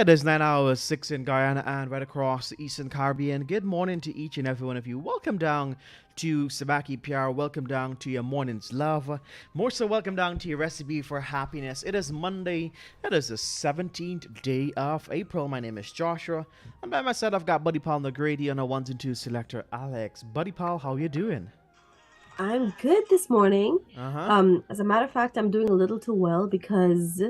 It is 9 hours, 6 in Guyana and right across the Eastern Caribbean. Good morning to each and every one of you. Welcome down to Subah, Pyar. Welcome down to your morning's love. More so, welcome down to your recipe for happiness. It is Monday. It is the 17th day of April. My name is Joshua. And by my side, I've got Buddy Paul Nagrady and a ones and twos selector, Alex. Buddy Paul, how you doing? I'm good this morning. Uh-huh. As a matter of fact, I'm doing a little too well because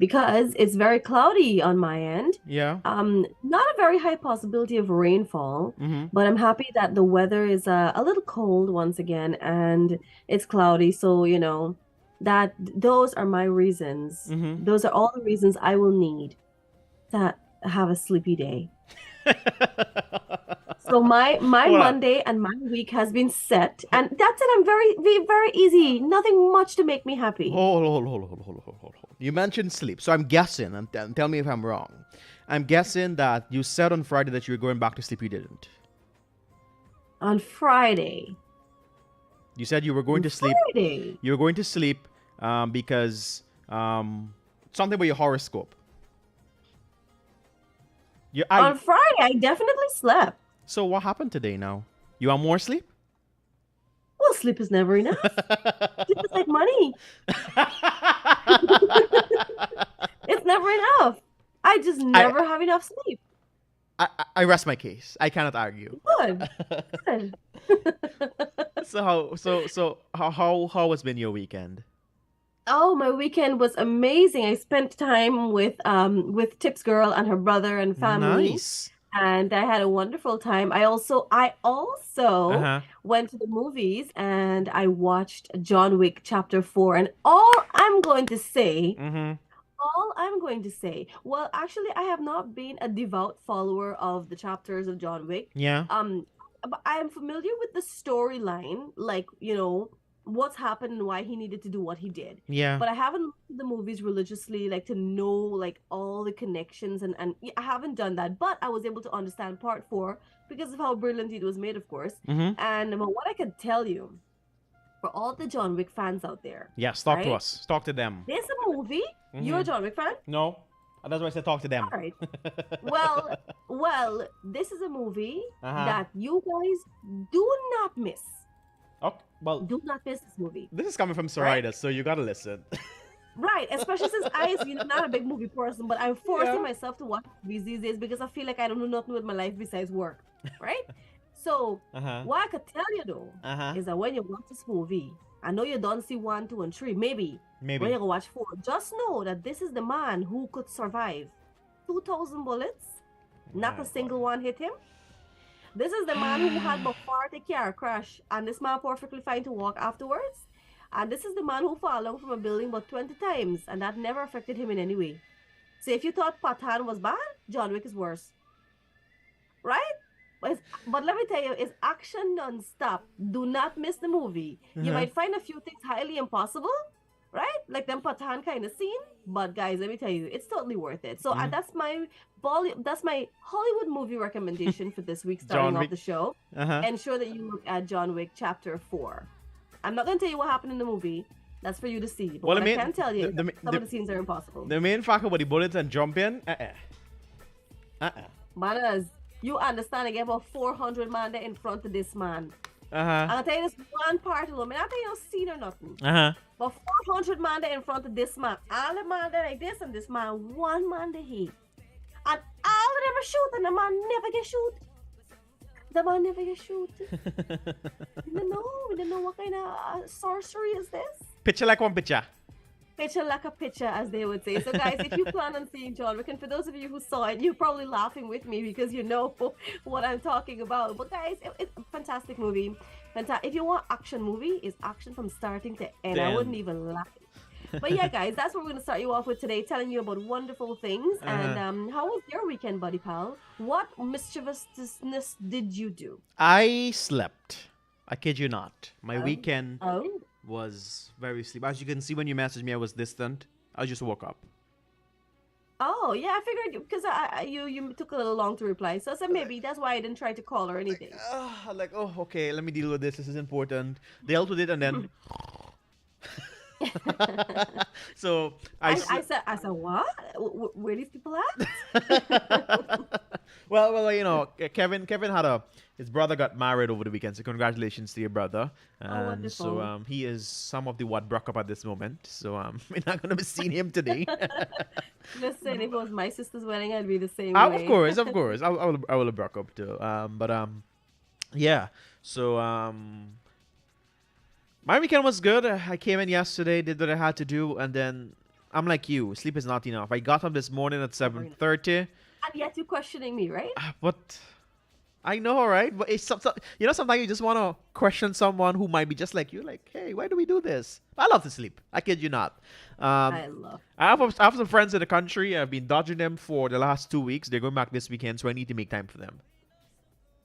it's very cloudy on my end. Yeah. Not a very high possibility of rainfall, Mm-hmm. but I'm happy that the weather is a little cold once again and it's cloudy. So, that those are my reasons. Mm-hmm. Those are all the reasons I will need to have a sleepy day. So my Hold up. Monday and my week has been set, and that's it. I'm very easy. Nothing much to make me happy. Hold. You mentioned sleep, so I'm guessing, and tell me if I'm wrong. I'm guessing that you said on Friday that you were going back to sleep. You didn't. On Friday. You said you were going On to sleep. Friday. You were going to sleep because something about your horoscope. On Friday, I definitely slept. So what happened today now? You want more sleep? Well, sleep is never enough. Sleep is like money. It's never enough. I just I, never have enough sleep. I rest my case. I cannot argue. Good. Good. How has been your weekend? Oh, my weekend was amazing. I spent time with Tips Girl and her brother and family. Nice. And I had a wonderful time. I also Uh-huh. went to the movies and I watched John Wick Chapter 4. And Mm-hmm. all I'm going to say, well, actually, I have not been a devout follower of the chapters of John Wick. Yeah. But I am familiar with the storyline, like, what's happened and why he needed to do what he did. Yeah. But I haven't looked at the movies religiously, like to know like all the connections and I haven't done that. But I was able to understand part four because of how brilliant it was made, of course. Mm-hmm. And what I can tell you, for all the John Wick fans out there, Yes, talk to right? us. Talk to them. There's a movie. You're a Mm-hmm. John Wick fan? No, that's why I said talk to them. All right. Well, this is a movie Uh-huh. that you guys do not miss. Okay. Well, Do not miss this movie. this is coming from Right? Sarida, so you gotta listen. Right, especially since not a big movie person, but I'm forcing Yeah. myself to watch movies these days because I feel like I don't do nothing with my life besides work, right? So, Uh-huh. what I could tell you though Uh-huh. is that when you watch this movie, I know you don't see 1, 2, and 3, maybe when Maybe. you go watch 4, just know that this is the man who could survive 2,000 bullets, not My a single boy. one hit him. This is the man who had about 40 car crash, and this man perfectly fine to walk afterwards. And this is the man who fell from a building about 20 times, and that never affected him in any way. So if you thought Patan was bad, John Wick is worse, right? But let me tell you, it's action non-stop. Do not miss the movie. You Uh-huh. might find a few things highly impossible, right? Like them Patan kind of scene. But guys, let me tell you, it's totally worth it. So Mm. that's my Hollywood movie recommendation for this week, starting John off Wick. the show. Uh-huh. Ensure that you look at John Wick Chapter 4. I'm not going to tell you what happened in the movie. That's for you to see. But Well, what I can tell you is that some of the, the scenes are impossible. the main factor about the bullets and jump in. Manas, you understand, I get about 400 man there in front of this man. Uh-huh. I'll tell you this one part alone. I tell you no scene or nothing. Uh-huh. But 400 man there in front of this man. All the man there like this and this man, one man there hit. And all of them are shoot and the man never get shoot. The man never get shoot. We don't know what kind of sorcery is this. Picture like one picture. Picture like a picture, as they would say. So, guys, if you plan on seeing John Wick, and for those of you who saw it, you're probably laughing with me because you know what I'm talking about. But, guys, it's a fantastic movie. If you want action movie, it's action from starting to end. I wouldn't even lie. But yeah, guys, that's what we're gonna start you off with today, telling you about wonderful things. And how was your weekend, buddy pal? What mischievousness did you do? I slept. I kid you not. My Oh, weekend oh, was very sleep. As you can see when you messaged me, I was distant. I just woke up. oh, yeah. I figured because you took a little long to reply, so I said maybe that's why I didn't try to call or anything. Like, oh, okay, let me deal with this. This is important. Dealt with it, and then So I said, what? Where these people at? well, you know, Kevin had his brother got married over the weekend, so congratulations to your brother. And so wonderful. he is some of the what broke up at this moment. So we're not gonna be seeing him today. Listen, if it was my sister's wedding, I'd be the same Of way. course, of course, I will have broke up too. But yeah. So my weekend was good. I came in yesterday, did what I had to do, and then I'm like you, sleep is not enough. I got up this morning at 7:30. And yet you're questioning me, right? But I know, right? But it's you know, sometimes you just want to question someone who might be just like you, like, hey, why do we do this? I love to sleep. I kid you not. I love. I have some friends in the country. I've been dodging them for the last 2 weeks. They're going back this weekend, so I need to make time for them.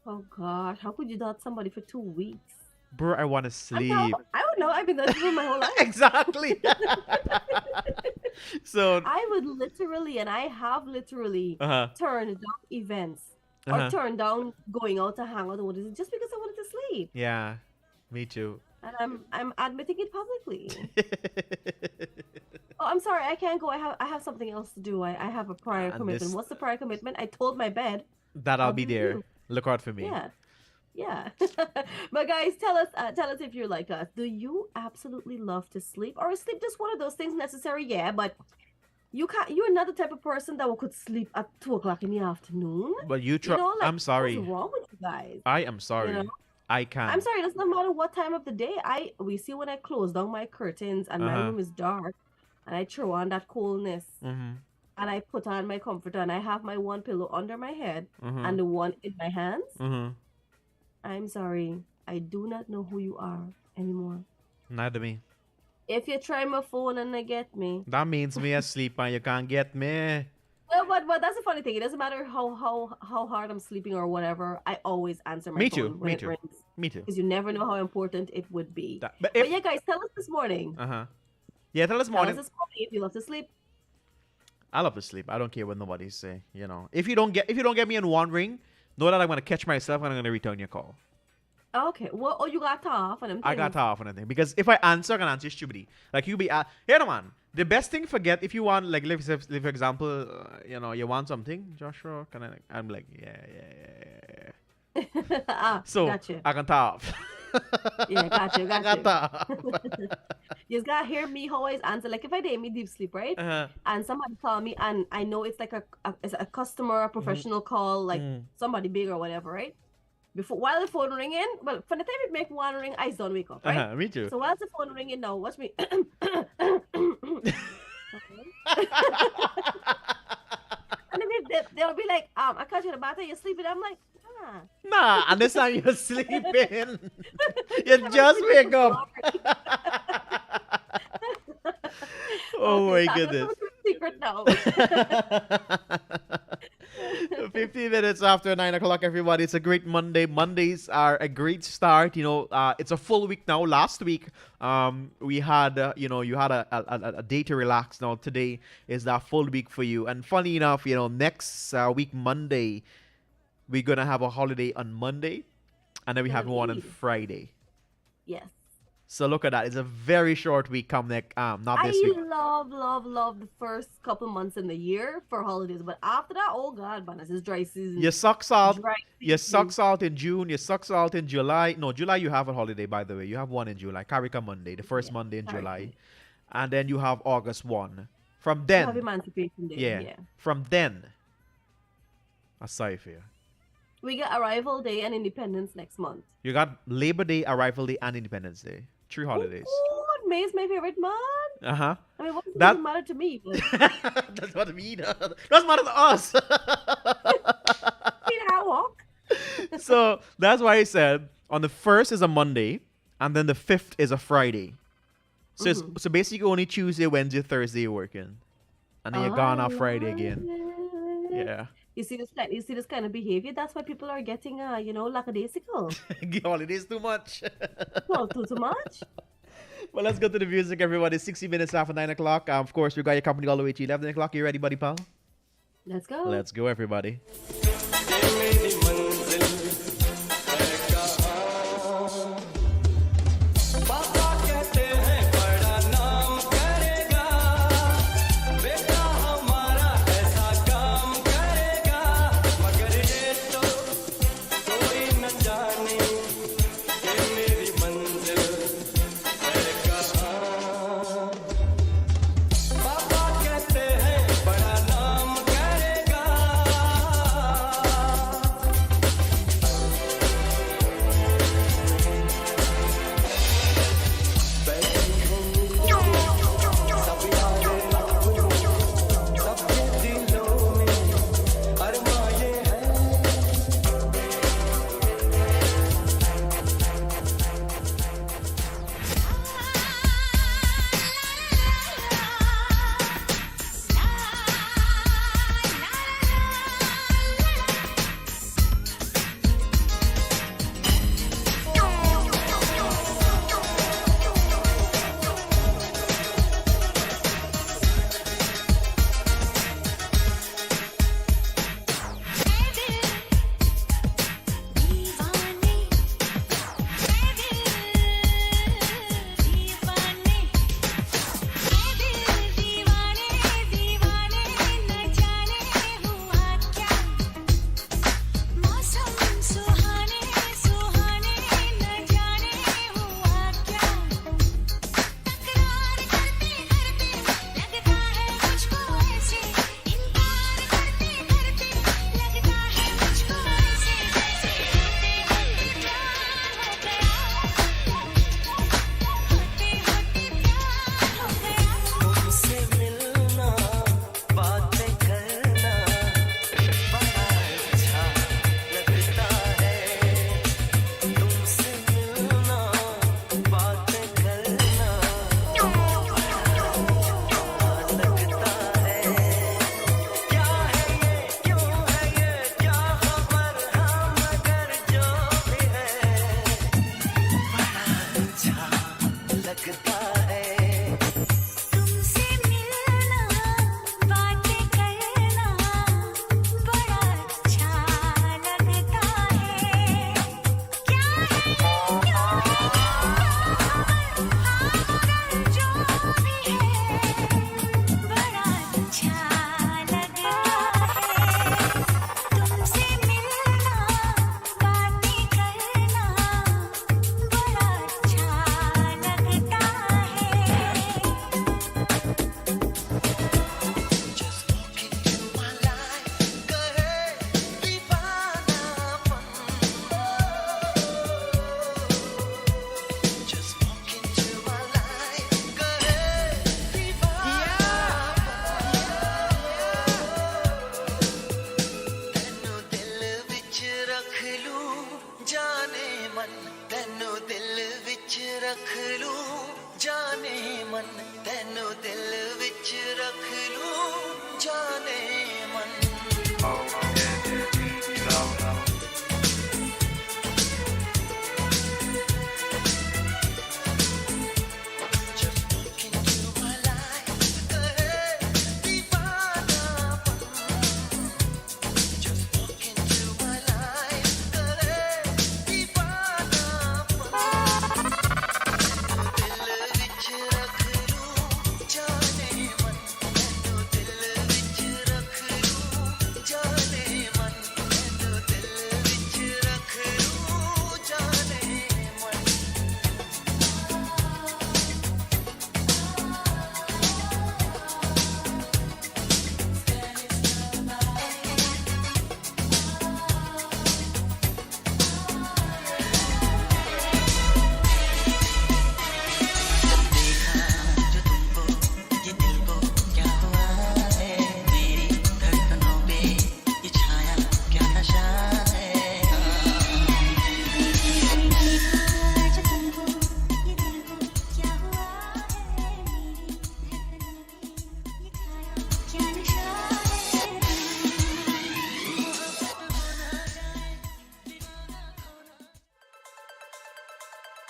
Oh gosh, how could you dot somebody for 2 weeks? Bro, I want to sleep. I don't know. I've been dodging for my whole life. Exactly. So I would literally, and I have literally turned down events or turned down going out to hang out or whatever just because I wanted to sleep. yeah, me too. And I'm admitting it publicly. Oh, I'm sorry, I can't go. I have something else to do. I have a prior And commitment. this- What's the prior commitment? I told my bed. That I'll I'll be be there. you. Look out for me. Yeah. Yeah. But guys, tell us if you're like us. Do you absolutely love to sleep? Or is sleep just one of those things necessary? Yeah, but you're not the type of person that could sleep at 2 o'clock in the afternoon. But you try. You know, like, I'm sorry. what's wrong with you guys? I am sorry. You know? I can't. I'm sorry, it doesn't matter what time of the day. We see when I close down my curtains and my room is dark and I throw on that coolness Mm-hmm. and I put on my comforter and I have my one pillow under my head Mm-hmm. and the one in my hands. Mm-hmm. I'm sorry. I do not know who you are anymore. Neither me. If you try my phone and not get me. That means me asleep and you can't get me. Well, but that's the funny thing. It doesn't matter how hard I'm sleeping or whatever. I always answer my Me phone too, when me it too. rings. Me too. Because you never know how important it would be. But But yeah, guys, tell us this morning. yeah, tell us Tell morning. us this morning if you love to sleep. I love to sleep. I don't care what nobody say. You know, if you don't get me in one ring, know that I'm gonna catch myself and I'm gonna return your call. Okay. Well, you got off on them I got things. off on anything because if I answer, I can answer stupidly. Like you be, here no man. The best thing forget if you want, like, live for example, you know, you want something, Joshua. Can I? I'm like, yeah. So Gotcha. I can talk. Yeah, gotcha. I got talk. You just gotta hear me always answer. Like if I did me deep sleep, right? And somebody call me and I know it's like it's a customer, a professional call, like somebody big or whatever, right? While the phone ringing, well, from the time it make one ring, I don't wake up, right? Me too. So while the phone ringing now, watch me. And then they'll be like, I catch you in the bathroom, you're sleeping. I'm like, Nah, and this time you're sleeping. You just wake up. Oh okay, my so goodness. that's a secret now. 15 minutes after 9 o'clock, everybody. It's a great Monday. Mondays are a great start. You know, it's a full week now. Last week, we had, you had a day to relax. Now, today is that full week for you. And funny enough, you know, next week, Monday, we're going to have a holiday on Monday. And then we have one on Indeed. Friday. Yes. So look at that. It's a very short week come next, not this week. I love the first couple months in the year for holidays, but after that, oh God, man, this is dry season. You suck salt. Dry You season. suck salt in June. You suck salt in July. No, July you have a holiday, by the way. You have one in July. Karika Monday, the first Monday in Karika. July. And then you have August 1. From We then, have Emancipation Day. yeah. From then, I'm sorry for you. We get Arrival Day and Independence next month. You got Labor Day, Arrival Day, and Independence Day. 3 holidays. Oh, May's my favorite month. Uh-huh. I mean, what does That- it matter to me? But That's what I mean. That's matter to us. I walk. So that's why I said on the 1st is a Monday, and then the 5th is a Friday. So it's so basically only Tuesday, Wednesday, Thursday you're working, and then you're gone off Friday again. Yeah, You see this kind of behavior. That's why people are getting lackadaisical. holidays too much. Well, too much. Well, let's go to the music, everybody. 60 minutes after 9 o'clock. Of course, we got your company all the way to 11 o'clock. You ready, buddy pal? Let's go. Let's go, everybody.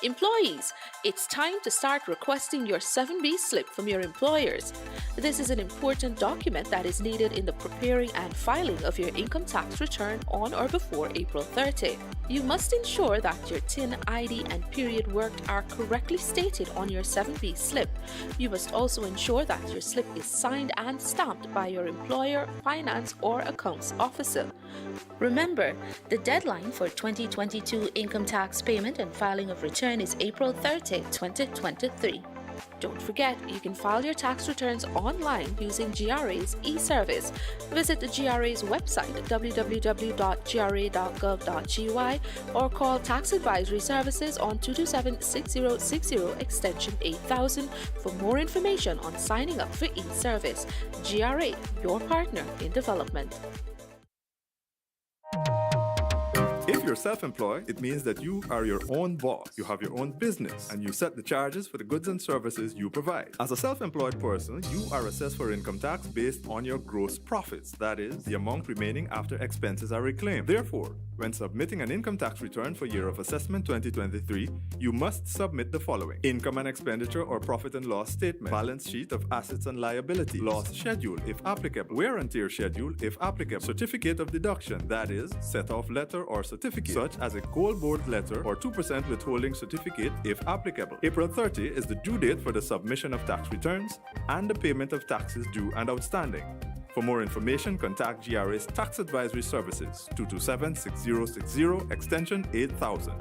Employees, it's time to start requesting your 7B slip from your employers. This is an important document that is needed in the preparing and filing of your income tax return on or before April 30. You must ensure that your TIN, ID, and period worked are correctly stated on your 7B slip. You must also ensure that your slip is signed and stamped by your employer, finance, or accounts officer. Remember, the deadline for 2022 income tax payment and filing of return is April 30, 2023. Don't forget, you can file your tax returns online using GRA's e-service. Visit the GRA's website www.gra.gov.gy or call Tax Advisory Services on 227-6060 extension 8000 for more information on signing up for e-service. GRA, your partner in development. If you're self-employed, it means that you are your own boss. You have your own business, and you set the charges for the goods and services you provide. As a self-employed person, you are assessed for income tax based on your gross profits, that is, the amount remaining after expenses are reclaimed. Therefore, when submitting an income tax return for year of assessment 2023, you must submit the following: income and expenditure or profit and loss statement, balance sheet of assets and liability, loss schedule if applicable, wear and tear schedule if applicable, certificate of deduction, that is, set-off letter or certificate, such as a coal board letter or 2% withholding certificate if applicable. April 30 is the due date for the submission of tax returns and the payment of taxes due and outstanding. For more information, contact GRA's Tax Advisory Services, 227-6060, extension 8000.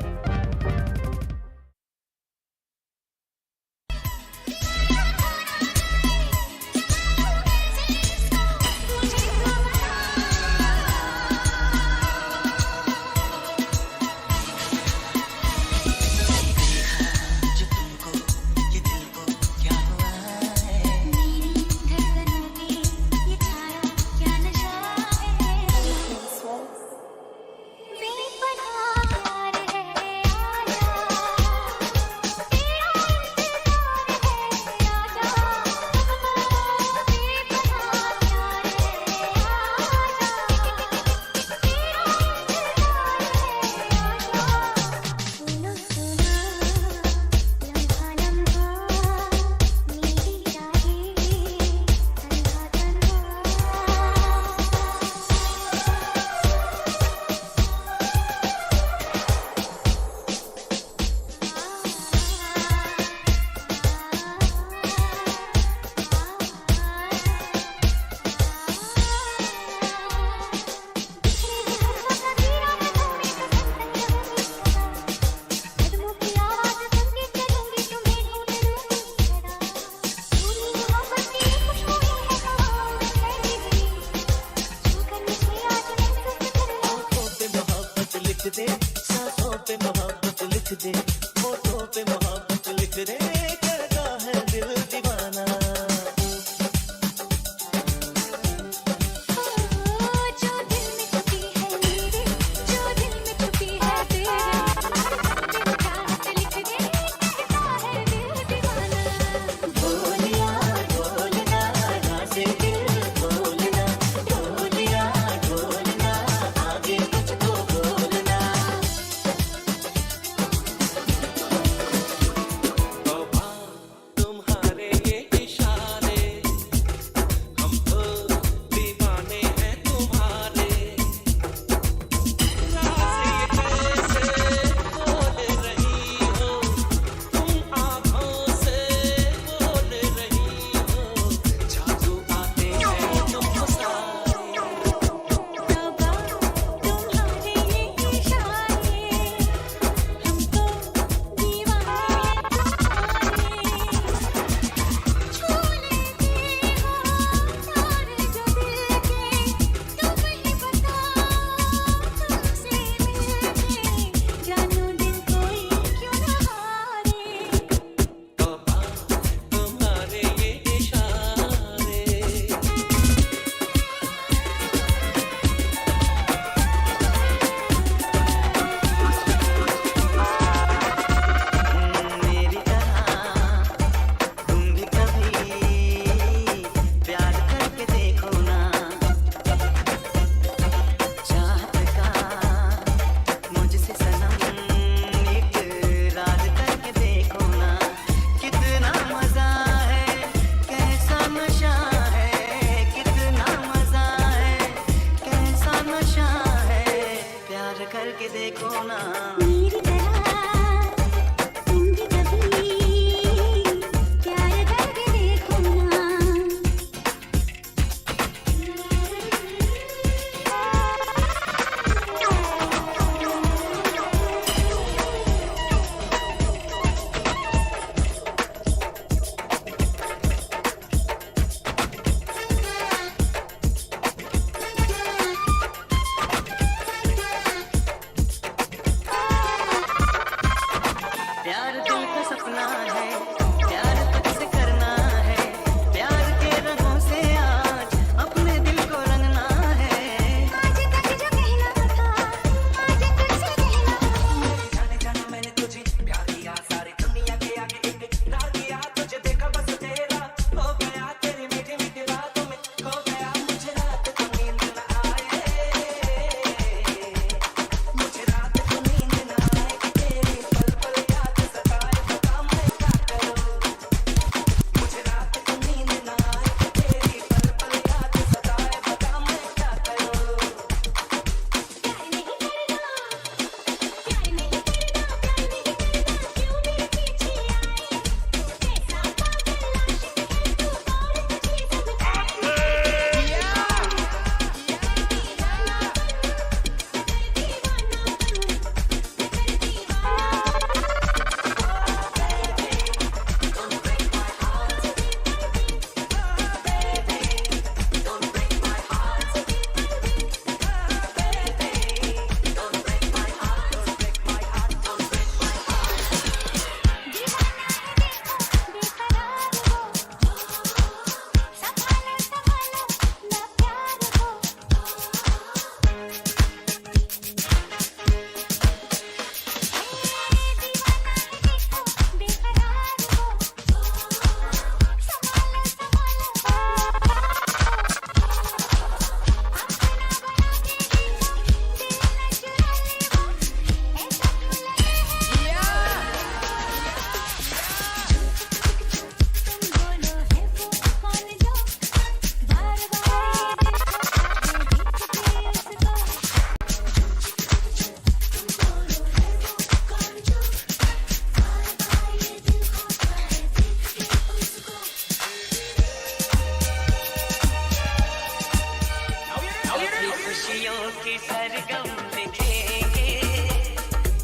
खुशियों की सरगम लिखेंगे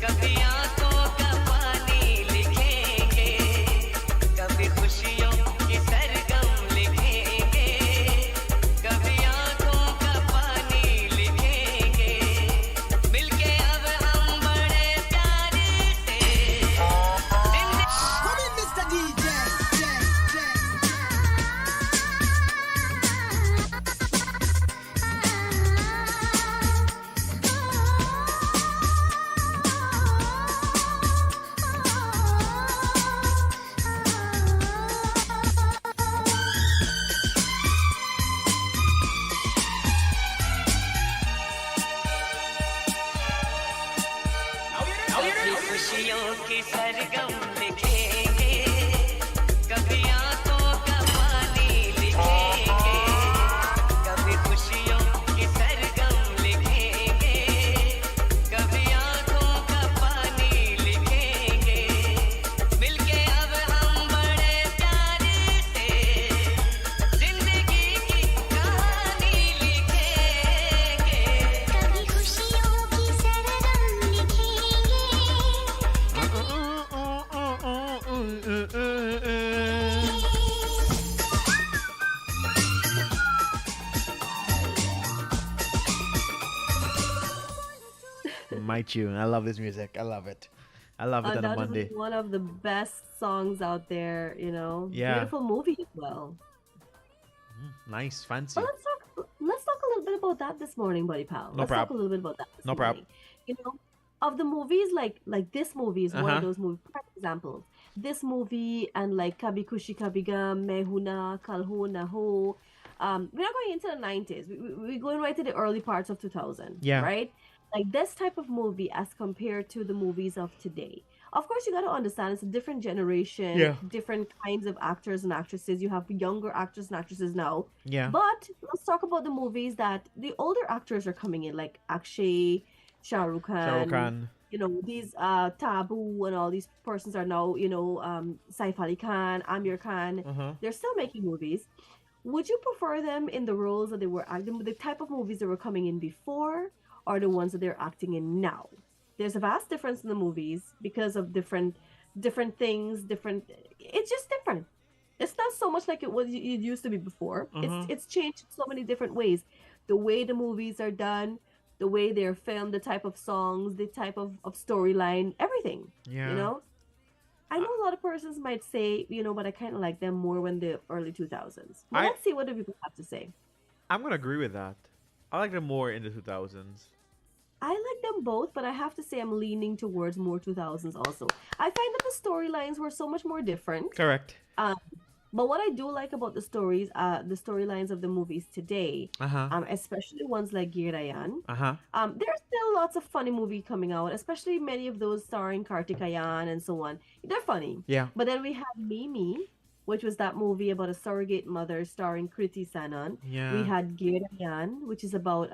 कभी आंखों का पानी लिखेंगे कभी खुशियों की सरगम लिखेंगे कभी आंखों का पानी लिखेंगे मिलके अब हम बड़े प्यारे से Come in, Mr. DJ. कभी खुशियों की सरगम लिखेंगे कभी आंखों का पानी लिखेंगे कभी खुशियों की सरगम लिखेंगे कभी आंखों का पानी लिखेंगे मिलके अब हम बड़े प्यारे से जिंदगी की कहानी लिखेंगे कभी खुशियों की सरगम लिखेंगे My tune. I love this music. I love it. I love it on a Undoubtedly Monday. one of the best songs out there, you know. Yeah. Beautiful movie as well. Nice, fancy. But let's talk a little bit about that this morning, buddy pal. No Let's talk prob. a little bit about that this No prob. morning. You know, of the movies like this movie is one Uh-huh. of those movies. Perfect examples. This movie and like Kabhi Khushi Kabhi Gum, Main Hoon Na, Kal Ho Na Ho. We're not going into the 90s. We're going right to the early parts of 2000. Yeah. Right? Like this type of movie as compared to the movies of today. Of course, you got to understand it's a different generation, Yeah. different kinds of actors and actresses. You have younger actors and actresses now. Yeah. But let's talk about the movies that the older actors are coming in, like Akshay, Shah Rukh Khan. Shah Rukh Khan. You know, these Taboo and all these persons are now, you know, Saif Ali Khan, Amir Khan. Uh-huh. They're still making movies. Would you prefer them in the roles that they were acting, the type of movies that were coming in before, or the ones that they're acting in now? There's a vast difference in the movies because of different things, it's just different. It's not so much like it used to be before. It's changed in so many different ways. The way the movies are done, the way they're filmed, the type of songs, the type of storyline, everything. Yeah. You know? I know a lot of persons might say, you know, but I kind of like them more when the early 2000s. But let's see what the people have to say. I'm gonna agree with that. I like them more in the 2000s. I like them both, but I have to say I'm leaning towards more 2000s also. I find that the storylines were so much more different. Correct. But what I do like about the storylines of the movies today, Uh-huh. especially ones like Girayan, Uh-huh. there's still lots of funny movie coming out, especially many of those starring Kartik Ayan and so on. They're funny. Yeah. But then we have Mimi, which was that movie about a surrogate mother starring Kriti Sanon. Yeah. We had Girayan, which is about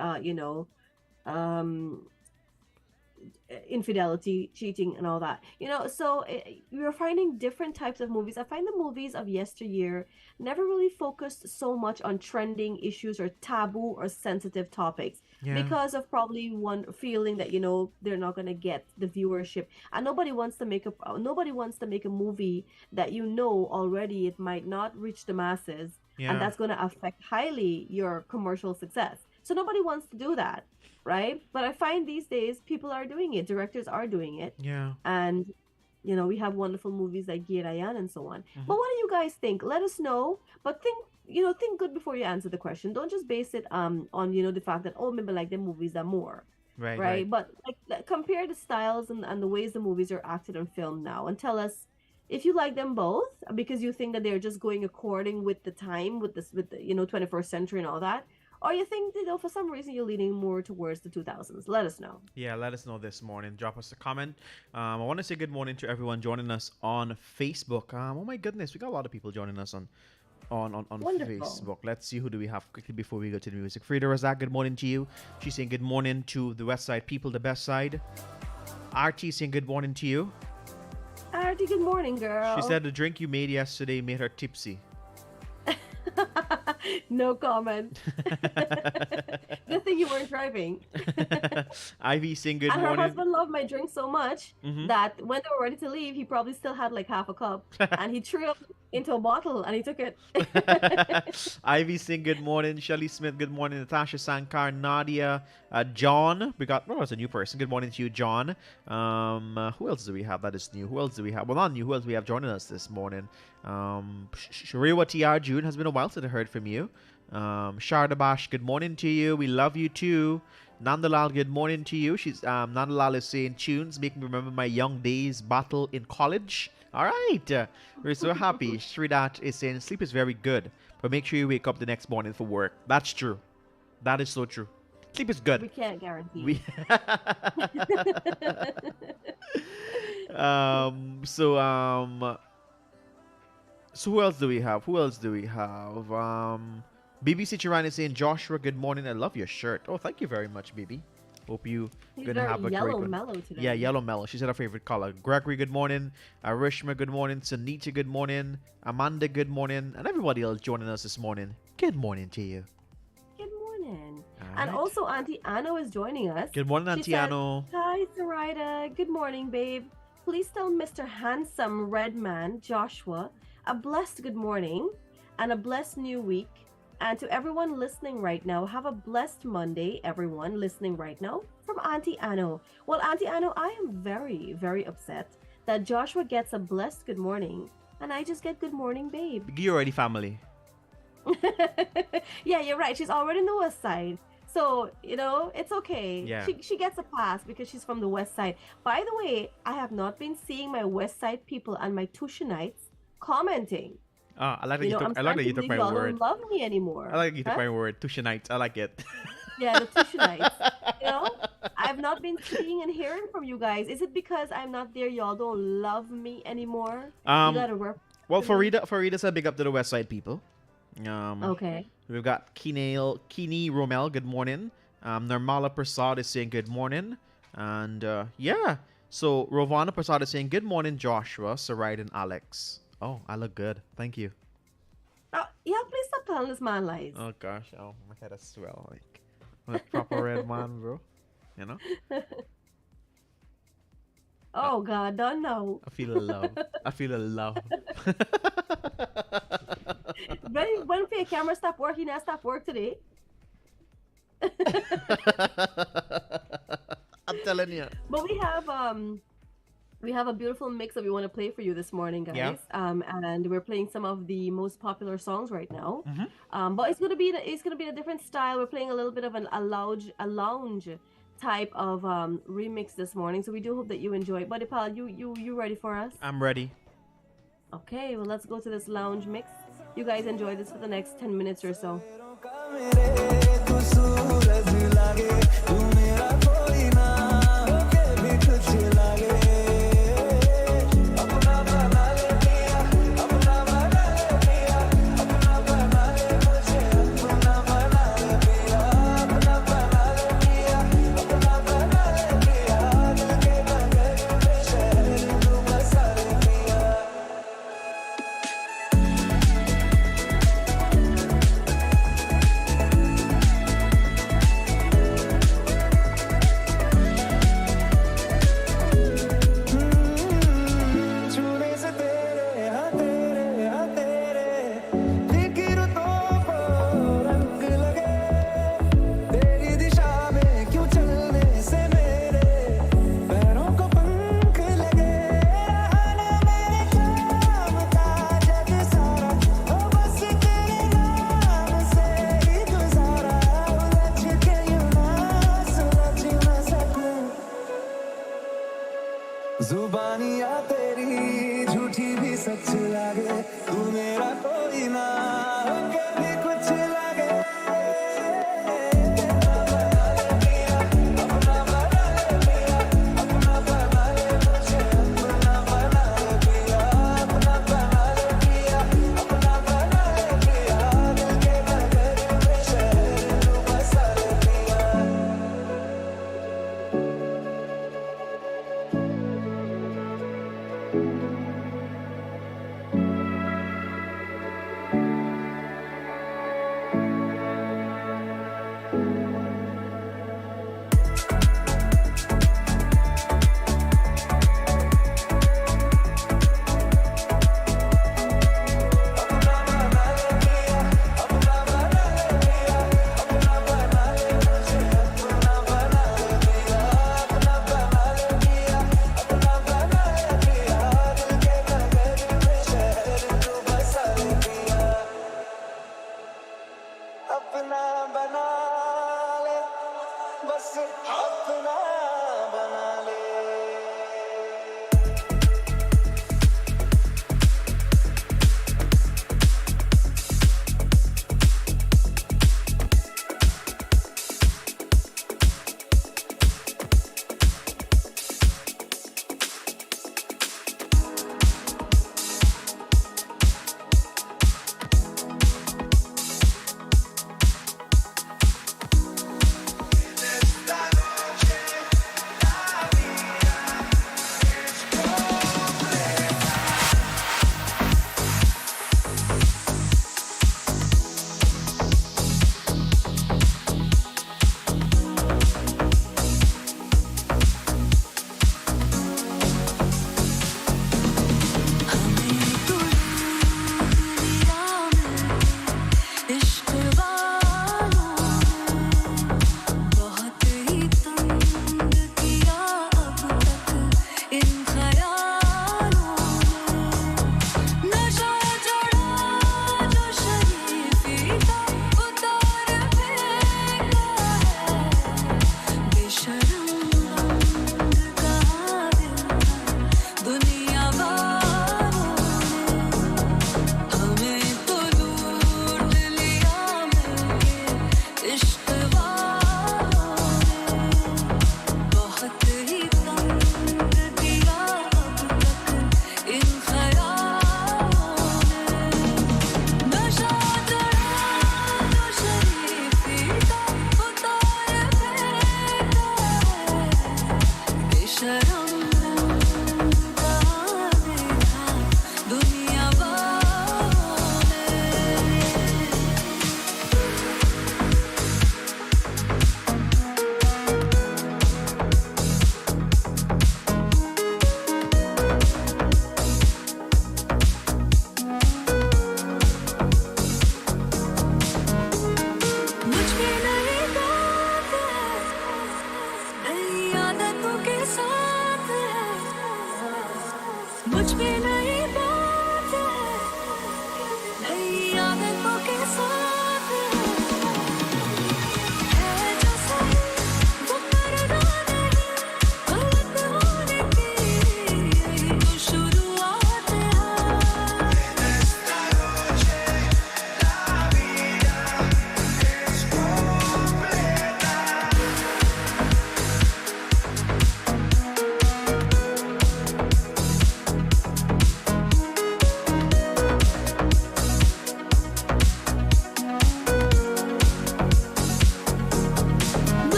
infidelity, cheating, and all that. You know, so we're finding different types of movies. I find the movies of yesteryear never really focused so much on trending issues or taboo or sensitive topics because of probably one feeling that, you know, they're not going to get the viewership, and nobody wants to make a movie that, you know, already it might not reach the masses, and that's going to affect highly your commercial success. So nobody wants to do that, right? But I find these days people are doing it, directors are doing it, Yeah. and you know, we have wonderful movies like Girayan and so on. But what do you guys think? Let us know. But think good before you answer the question. Don't just base it on, you know, the fact that, oh, maybe like the movies are more. Right. But like compare the styles and the ways the movies are acted and filmed now, and tell us if you like them both because you think that they're just going according with the time, with the, you know, 21st century and all that, or you think, you know, for some reason you're leaning more towards the 2000s. Let us know. Yeah, let us know this morning. Drop us a comment. I want to say good morning to everyone joining us on Facebook. Oh my goodness, we got a lot of people joining us on Wonderful. Facebook. Let's see who do we have quickly before we go to the music. Frida Razak, good morning to you. She's saying good morning to the West Side people, the best side. Archie saying good morning to you. Good morning, girl. She said the drink you made yesterday made her tipsy. No comment. Good thing you weren't driving. Ivy saying good And her morning. husband loved my drink so much that when they were ready to leave, he probably still had like half a cup, and he threw it into a bottle and he took it. Ivy saying good morning. Shelly Smith, good morning. Natasha Sankar, Nadia, John. We got, oh, it's a new person. Good morning to you, John. Who else do we have that is new? Who else do we have? Well, not new. Who else do we have joining us this morning? Shariwa TR June, has been a while since I heard from you. Shardabash, good morning to you. We love you too. Nandalal, good morning to you. She's Nandalal is saying tunes make me remember my young days battle in college. All right, we're so happy. Sridat is saying sleep is very good, but make sure you wake up the next morning for work. That's true. That is so true. Sleep is We good. can't guarantee. We so who else do we have? Who else do we have? BBC Chiran is saying, Joshua, good morning. I love your shirt. Oh, thank you very much, BB. Hope you He's gonna very have a yellow great one. mellow today. Yeah, yellow mellow. She said her favorite color. Gregory, good morning. Arishma, good morning. Sunita, good morning. Amanda, good morning. And everybody else joining us this morning. Good morning to you. Good morning. All And right. also Auntie Anno is joining us. Good morning, She said, Antiano. Hi, Sarita. Good morning, babe. Please tell Mr. Handsome Red Man, Joshua, a blessed good morning and a blessed new week. And to everyone listening right now, have a blessed Monday, everyone listening right now, from Auntie Anno. Well, Auntie Anno, I am very, very upset that Joshua gets a blessed good morning and I just get good morning, babe. You already family. Yeah, you're right. She's already in the west side. So, you know, it's okay. Yeah. She gets a pass because she's from the west side. By the way, I have not been seeing my west side people and my Tushanites commenting. I like that You you know, took. I'm I like that starting you to took believe my y'all word. don't love me anymore. I like that you took Huh? my word. Tushanites. I like it. Yeah, the Tushanites. You know, I've not been seeing and hearing from you guys. Is it because I'm not there? Y'all don't love me anymore. You gotta work. Well, for me. Farida said big up to the West Side people. Okay. We've got Kini Romel, good morning. Nirmala Prasad is saying good morning. And yeah, so Rovana Prasad is saying good morning, Joshua, Sarai, and Alex. Oh, I look good. Thank you. Yeah, please stop telling this man lies. Oh gosh, oh my head is swell. Like I'm a proper red man, bro. You know? Oh God, don't know. I feel a love. I feel a love. When your camera stop working, I stop work today. I'm telling you. But we have a beautiful mix that we want to play for you this morning, guys. Yeah. And we're playing some of the most popular songs right now. Mhm. But it's gonna be a different style. We're playing a little bit of a lounge type of remix this morning. So we do hope that you enjoy it. Buddy pal, you ready for us? I'm ready. Okay, well let's go to this lounge mix. You guys enjoy this for the next 10 minutes or so.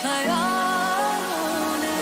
ख्यालों ने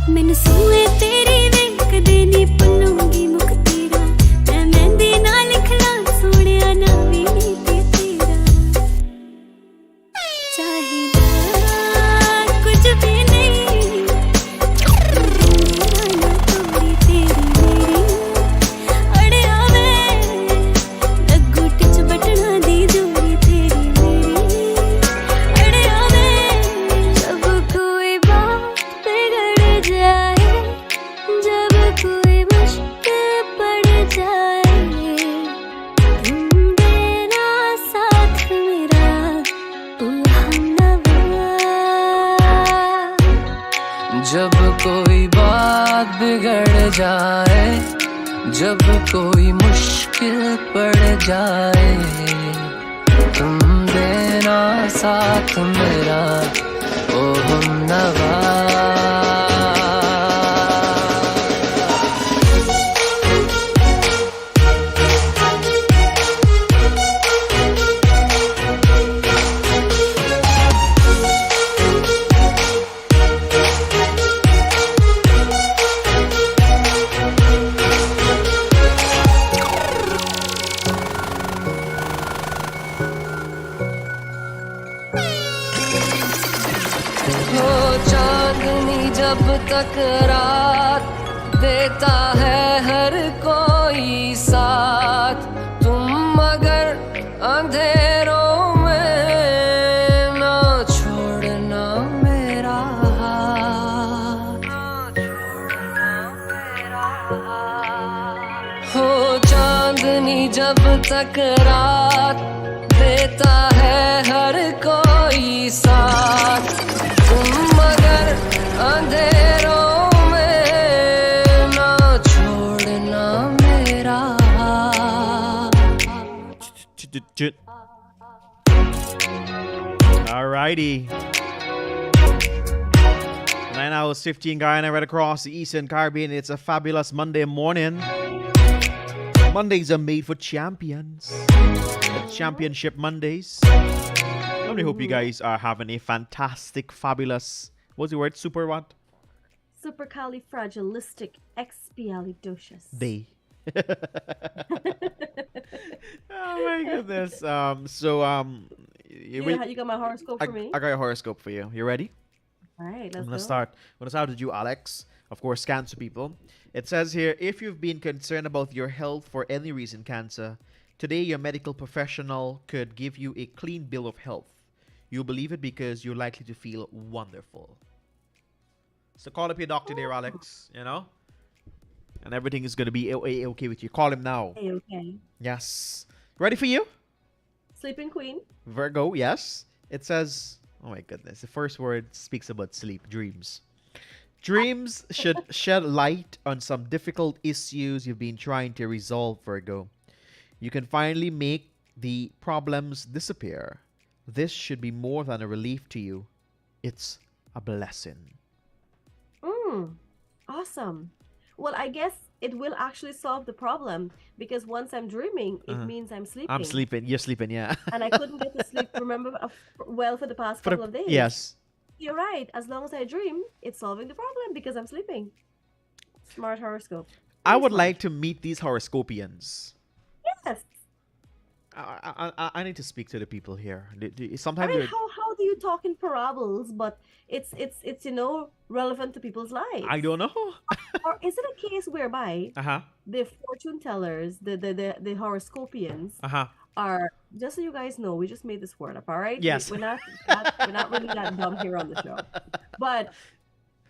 मैनू सूए तेरी वेख देनी पलूंगी मुख तेरा मैं मेहंदी ना लिखला सोनिया ना वी ते तेरा चाहिदा कुछ भी नहीं जब कोई बात बिगड़ जाए जब कोई मुश्किल पड़ जाए तुम देना साथ मेरा ओ हमनवा जब तक रात देता है हर कोई साथ तुम मगर अंधेरों में ना छोड़ना मेरा हाथ हो चांदनी जब तक रात देता है हर कोई साथ तुम मगर अंधेरों में ना छोड़ना मेरा Alrighty. 9 hours 15 Guyana right across the Eastern Caribbean. It's a fabulous Monday morning. Mondays are made for champions. Championship Mondays. I really hope you guys are having a fantastic, fabulous, what's the word? Super what? Supercalifragilisticexpialidocious. Day. Oh my goodness. You got my horoscope for me? I got your horoscope for you. You ready? All right, let's I'm go. gonna start. I'm gonna start with you, Alex. Of course, Cancer people. It says here, if you've been concerned about your health for any reason, Cancer, today your medical professional could give you a clean bill of health. You believe it because you're likely to feel wonderful. So call up your doctor there, Alex. You know, and everything is gonna be okay with you. Call him now. Okay. Yes. Ready for you? Sleeping Queen. Virgo. Yes. It says. Oh my goodness. The first word speaks about sleep. Dreams. Dreams should shed light on some difficult issues you've been trying to resolve, Virgo. You can finally make the problems disappear. This should be more than a relief to you. It's a blessing. Awesome. Well, I guess it will actually solve the problem because once I'm dreaming, it means I'm sleeping. I'm sleeping. You're sleeping, yeah. And I couldn't get to sleep, remember, well for the past couple of days. Yes. You're right. As long as I dream, it's solving the problem because I'm sleeping. Smart horoscope. I would like to meet these horoscopians. Yes. I need to speak to the people here. I Sometimes mean, how do you talk in parables, but it's relevant to people's lives? I don't know. Or is it a case whereby Uh-huh. the fortune tellers, the horoscopians are, just so you guys know, we just made this word up, all right? Yes. We're not really that dumb here on the show. But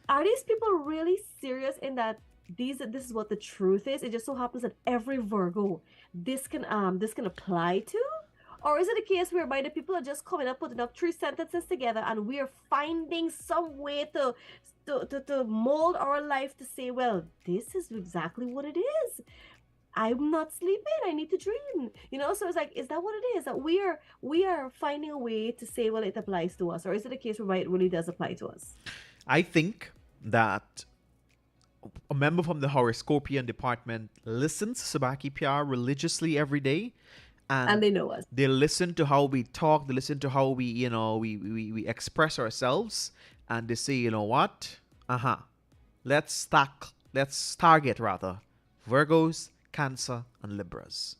are these people really serious in that this is what the truth is? It just so happens that every Virgo this can apply to? Or is it a case whereby the people are just coming up putting up 3 sentences together and we are finding some way to mold our life to say, well, this is exactly what it is. I'm not sleeping. I need to dream. You know, so it's like, is that what it is? That we are finding a way to say, well, it applies to us, or is it a case whereby it really does apply to us? I think that a member from the horoscopian department listens to Sabaki PR religiously every day. And they know us. They listen to how we talk. They listen to how we express ourselves. And they say, you know what? Let's target rather Virgos, Cancer, and Libras.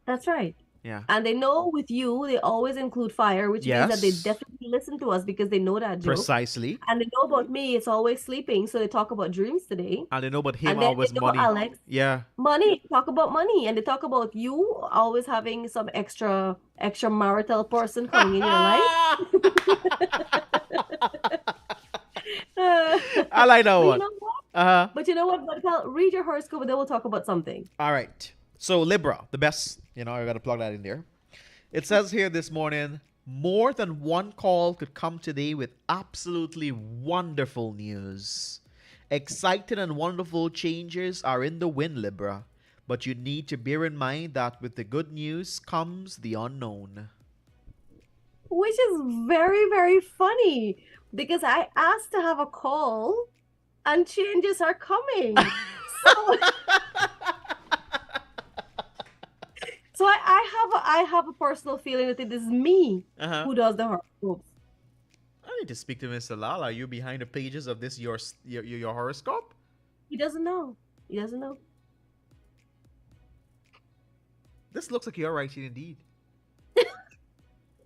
That's right. Yeah. And they know with you, they always include fire, which means that they Yes. definitely listen to us because they know that joke. Precisely. And they know about me, it's always sleeping. So they talk about dreams today. And they know about him And then always they know money. Alex. Yeah. Money, talk about money. And they talk about you always having some extra marital person coming in your life. I like that But one. you know what? Uh-huh. But you know what? Read your horoscope and then we'll talk about something. All right. So Libra, the best, I got to plug that in there. It says here this morning, More than one call could come today with absolutely wonderful news. Exciting and wonderful changes are in the wind, Libra. But you need to bear in mind that with the good news comes the unknown. Which is very, very funny because I asked to have a call and changes are coming. So, so I have a personal feeling that it is me who does the horoscopes. I need to speak to Mr. Lal. Are you behind the pages of this your horoscope? He doesn't know. He doesn't know. This looks like you're writing indeed.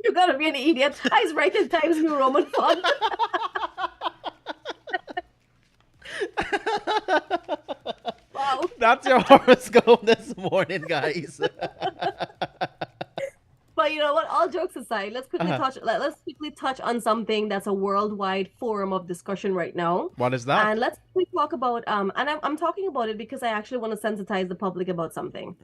You gotta be an idiot. I was writing Times New Roman font. Wow. That's your horoscope this morning, guys. But you know what? All jokes aside, let's quickly touch on something that's a worldwide forum of discussion right now. What is that? And let's quickly talk about and I'm talking about it because I actually want to sensitize the public about something.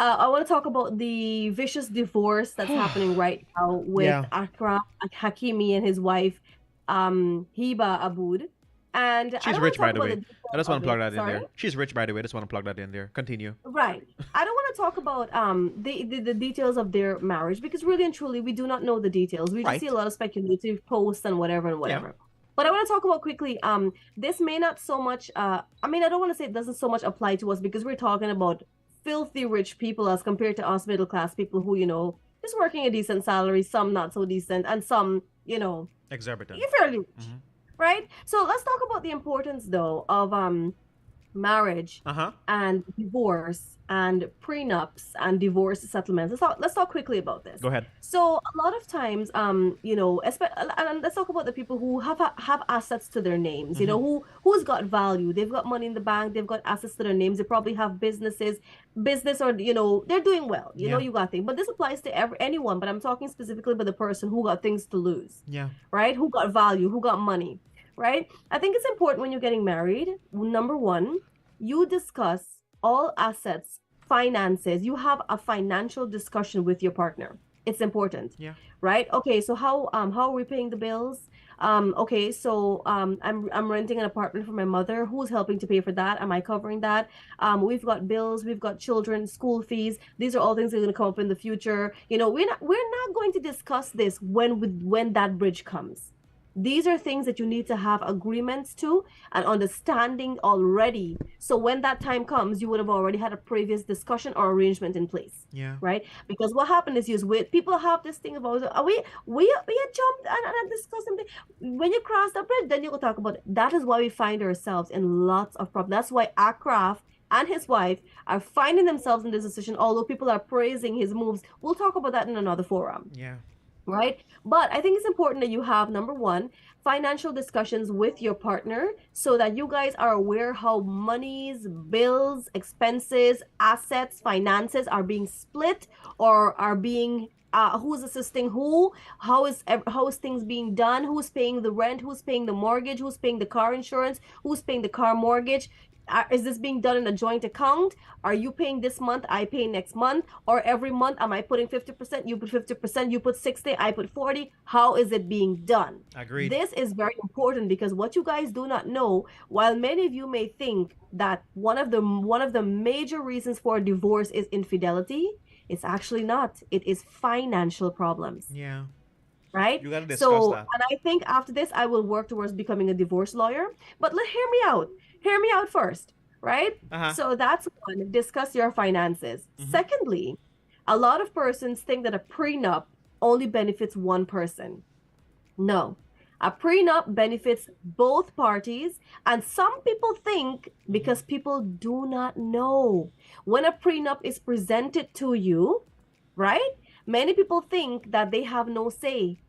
I want to talk about the vicious divorce that's happening right now with Akram Hakimi and his wife, Hiba Aboud. And she's rich, by the way. I just want to plug that in Sorry? there. She's rich, by the way. I just want to plug that in there. Continue. Right. I don't want to talk about the details of their marriage because really and truly we do not know the details. We just see a lot of speculative posts and whatever. But I want to talk about quickly. This may not so much. I don't want to say it doesn't so much apply to us because we're talking about filthy rich people as compared to us middle class people who just working a decent salary, some not so decent, and some exorbitant. You're fairly rich, right? So let's talk about the importance though of marriage and divorce and prenups and divorce settlements. Let's talk quickly about this. Go ahead. So a lot of times, and let's talk about the people who have assets to their names. Who's got value. They've got money in the bank. They've got assets to their names. They probably have business, or they're doing well. You got things. But this applies to anyone. But I'm talking specifically about the person who got things to lose. Yeah. Right. Who got value. Who got money. Right. I think it's important when you're getting married. Number one, you discuss all assets, finances. You have a financial discussion with your partner. It's important. Yeah. Right. Okay. So how are we paying the bills? Okay. So I'm renting an apartment for my mother. Who's helping to pay for that? Am I covering that? We've got bills. We've got children, school fees. These are all things that are going to come up in the future. We're not going to discuss this when that bridge comes. These are things that you need to have agreements to and understanding already. So when that time comes, you would have already had a previous discussion or arrangement in place. Yeah. Right? Because what happened is people have this thing about we had jumped and discussed something. When you cross the bridge, then you will talk about it. That is why we find ourselves in lots of problems. That's why Akraf and his wife are finding themselves in this decision, although people are praising his moves. We'll talk about that in another forum. Yeah. Right? But I think it's important that you have, number one, financial discussions with your partner so that you guys are aware how monies, bills, expenses, assets, finances are being split or are being who's assisting who, how is things being done, who's paying the rent, who's paying the mortgage, who's paying the car insurance, who's paying the car mortgage. Is this being done in a joint account? Are you paying this month, I pay next month? Or every month, am I putting 50%, you put 50%, you put 60, I put 40? How is it being done? Agreed. This is very important because what you guys do not know, while many of you may think that one of the major reasons for divorce is infidelity, it's actually not. It is financial problems. Yeah. Right? You gotta discuss that. And I think after this, I will work towards becoming a divorce lawyer. But hear me out. Hear me out first, right? So that's one, discuss your finances. Secondly, a lot of persons think that a prenup only benefits one person. No, a prenup benefits both parties. And some people think, because people do not know, when a prenup is presented to you, right? Many people think that they have no say.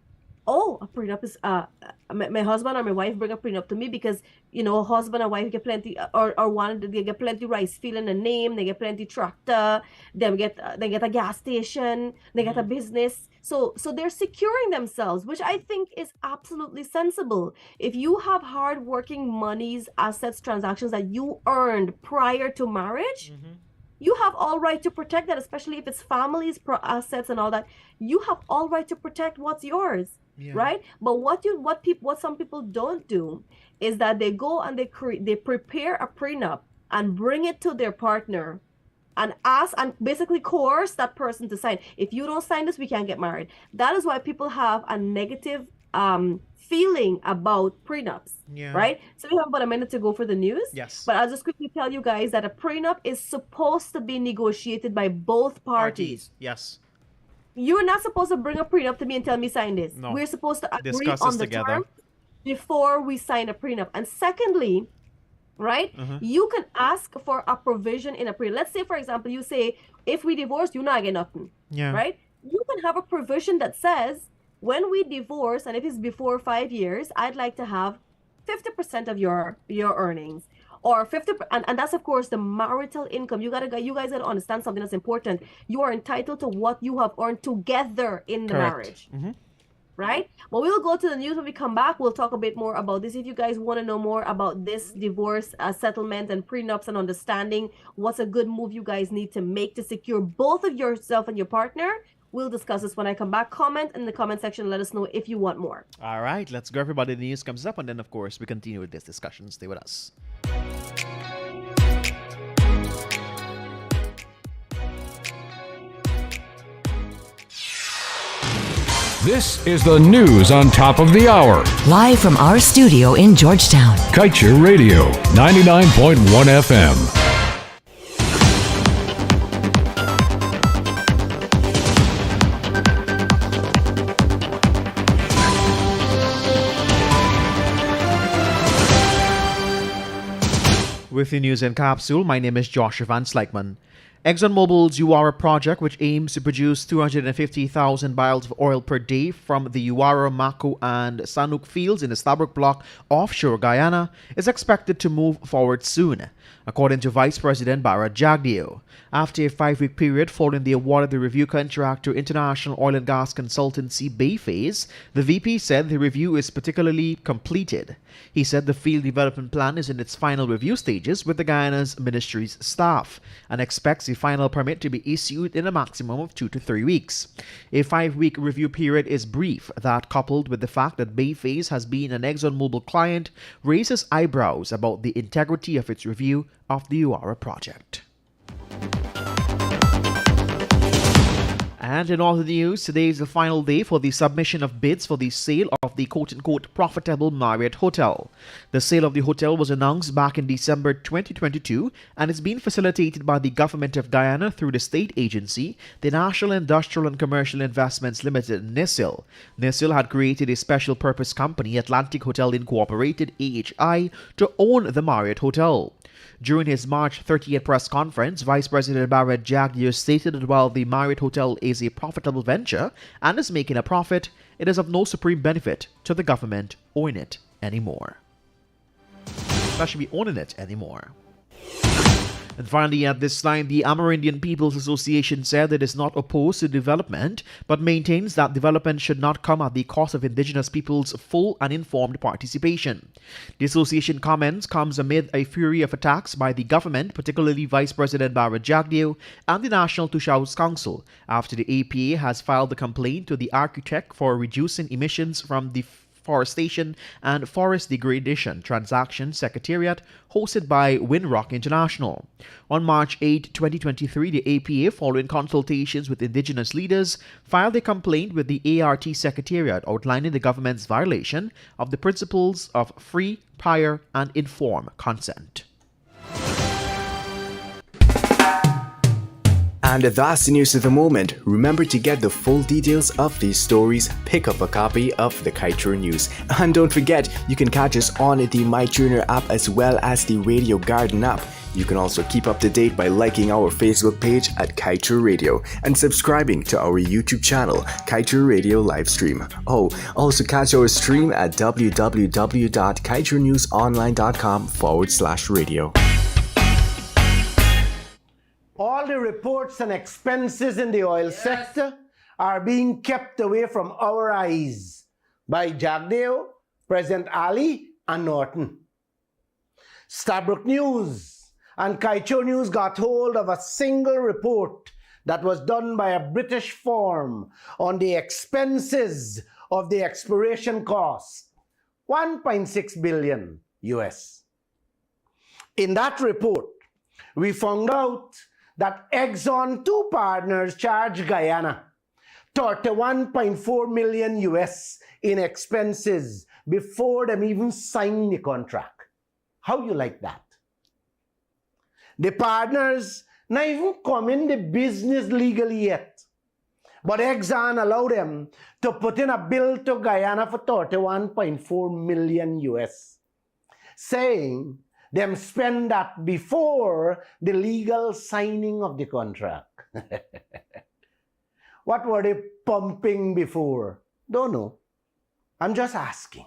Oh, a prenup is my husband or my wife bring a prenup to me because husband and wife get plenty they get plenty rice field in the name, they get plenty tractor, they get a gas station, they get a business. So they're securing themselves, which I think is absolutely sensible. If you have hard-working monies, assets, transactions that you earned prior to marriage, you have all right to protect that, especially if it's families, assets, and all that. You have all right to protect what's yours, right? But what some people don't do is that they go and they prepare a prenup and bring it to their partner and ask and basically coerce that person to sign. If you don't sign this, we can't get married. That is why people have a negative feeling about prenups, right? So we have about a minute to go for the news. Yes. But I'll just quickly tell you guys that a prenup is supposed to be negotiated by both parties. Yes. You're not supposed to bring a prenup to me and tell me sign this. No. We're supposed to agree Discuss on this the together terms before we sign a prenup. And secondly, right, you can ask for a provision in a prenup. Let's say, for example, you say, if we divorce, you not get nothing. Right? You can have a provision that says, when we divorce, and if it's before 5 years, I'd like to have 50% of your earnings, or 50, and that's of course the marital income. You guys gotta understand something that's important. You are entitled to what you have earned together in the marriage. Right? Well, we'll go to the news when we come back. We'll talk a bit more about this. If you guys want to know more about this divorce settlement and prenups and understanding what's a good move you guys need to make to secure both of yourself and your partner, we'll discuss this when I come back. Comment in the comment section. Let us know if you want more. All right, let's go, everybody. The news comes up, and then, of course, we continue with this discussion. Stay with us. This is the news on top of the hour. Live from our studio in Georgetown. Kaieteur Radio, 99.1 FM. With the news in capsule, my name is Joshua Van Slykeman. ExxonMobil's Uwara project, which aims to produce 250,000 barrels of oil per day from the Uwara, Mako, and Sanuk fields in the Stabroek Block offshore Guyana, is expected to move forward soon, according to Vice President Bharat Jagdeo. After a 5-week period following the award of the review contract to international oil and gas consultancy Bayphase, the VP said the review is particularly completed. He said the field development plan is in its final review stages with the Guyana's ministry's staff and expects the final permit to be issued in a maximum of 2 to 3 weeks. A 5-week review period is brief. That, coupled with the fact that Bayphase has been an ExxonMobil client, raises eyebrows about the integrity of its review of the Uwara project. And in all the news, today is the final day for the submission of bids for the sale of the quote-unquote profitable Marriott Hotel. The sale of the hotel was announced back in December 2022 and is being facilitated by the Government of Guyana through the state agency, the National Industrial and Commercial Investments Limited, NISIL. NISIL had created a special purpose company, Atlantic Hotel Incorporated, AHI, to own the Marriott Hotel. During his March 30th press conference, Vice President Bharat Jagdeo stated that while the Marriott Hotel is a profitable venture and is making a profit, it is of no supreme benefit to the government owning it anymore. And finally, at this time, the Amerindian People's Association said it is not opposed to development, but maintains that development should not come at the cost of indigenous people's full and informed participation. The association comments comes amid a fury of attacks by the government, particularly Vice President Bharat Jagdeo and the National Tushaus Council, after the APA has filed a complaint to the architect for reducing emissions from the Forestation and Forest Degradation Transaction Secretariat hosted by Windrock International. On March 8, 2023, the APA, following consultations with indigenous leaders, filed a complaint with the ART Secretariat outlining the government's violation of the principles of free, prior, and informed consent. And that's the news of the moment. Remember to get the full details of these stories, pick up a copy of the Kaieteur News. And don't forget, you can catch us on the MyTuner app as well as the Radio Garden app. You can also keep up to date by liking our Facebook page at Kaieteur Radio and subscribing to our YouTube channel, Kaieteur Radio Livestream. Oh, also catch our stream at www.kaieteurnewsonline.com/radio. All the reports and expenses in the oil sector are being kept away from our eyes by Jagdeo, President Ali, and Norton. Stabroek News And Kaieteur News got hold of a single report that was done by a British firm on the expenses of the exploration cost, 1.6 billion US. In that report, we found out that Exxon, two partners, charged Guyana 31.4 million US in expenses before them even signed the contract. How you like that? The partners not even come in the business legally yet. But Exxon allowed them to put in a bill to Guyana for 31.4 million US, saying them spend that before the legal signing of the contract. What were they pumping before? Don't know. I'm just asking.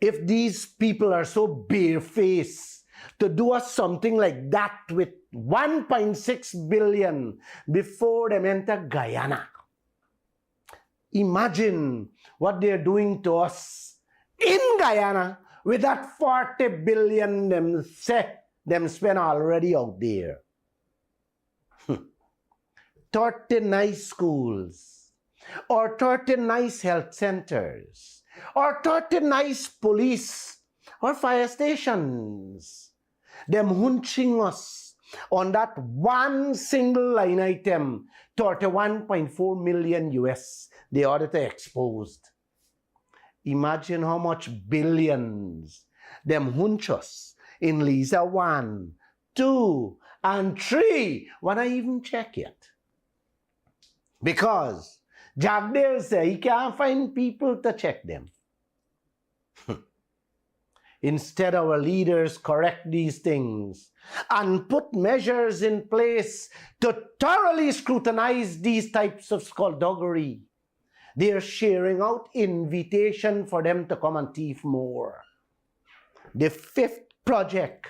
If these people are so barefaced to do us something like that with 1.6 billion before they enter Guyana, imagine what they're doing to us in Guyana with that 40 billion them spend already out there. 30 nice schools, or 30 nice health centers, or 30 nice police or fire stations. Them hunching us on that one single line item, 31.4 million US, the auditor exposed. Imagine how much billions them hunch us in Lisa 1, 2, and 3 when I even check yet. Because Jagdeo said he can't find people to check them. Instead, our leaders correct these things and put measures in place to thoroughly scrutinize these types of skullduggery. They are sharing out invitation for them to come and thief more. The 5th project,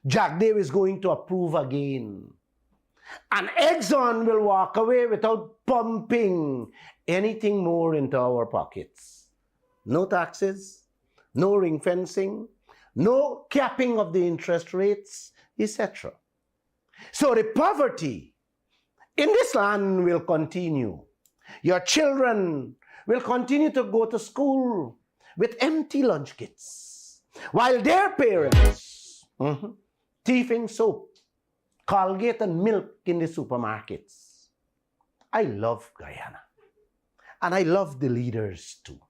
Jagdeo is going to approve again. And Exxon will walk away without pumping anything more into our pockets. No taxes, no ring fencing, no capping of the interest rates, etc. So the poverty in this land will continue. Your children will continue to go to school with empty lunch kits, while their parents thieving soap, Colgate and milk in the supermarkets. I love Guyana. And I love the leaders too.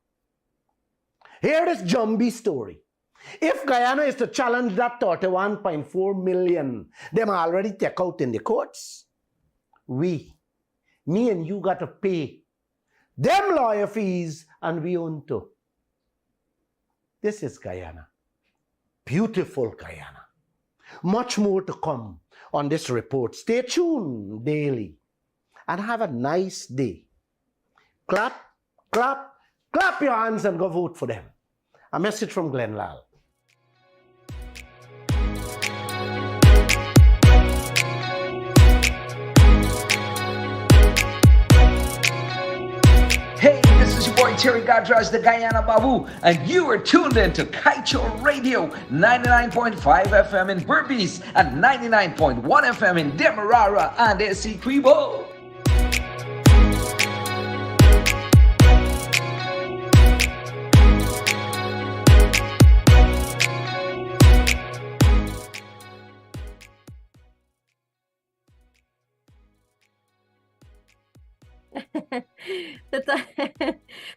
Hear this Jumbie story. If Guyana is to challenge that 31.4 million, them already take out in the courts, me and you got to pay them lawyer fees, and we own too. This is Guyana. Beautiful Guyana. Much more to come on this report. Stay tuned daily and have a nice day. Clap, clap, clap your hands and go vote for them. A message from Glenn Lal. Hey, this is your boy Terry Gadraj, the Guyana Babu, and you are tuned in to Kaieteur Radio, 99.5 FM in Berbice and 99.1 FM in Demerara and Essequibo.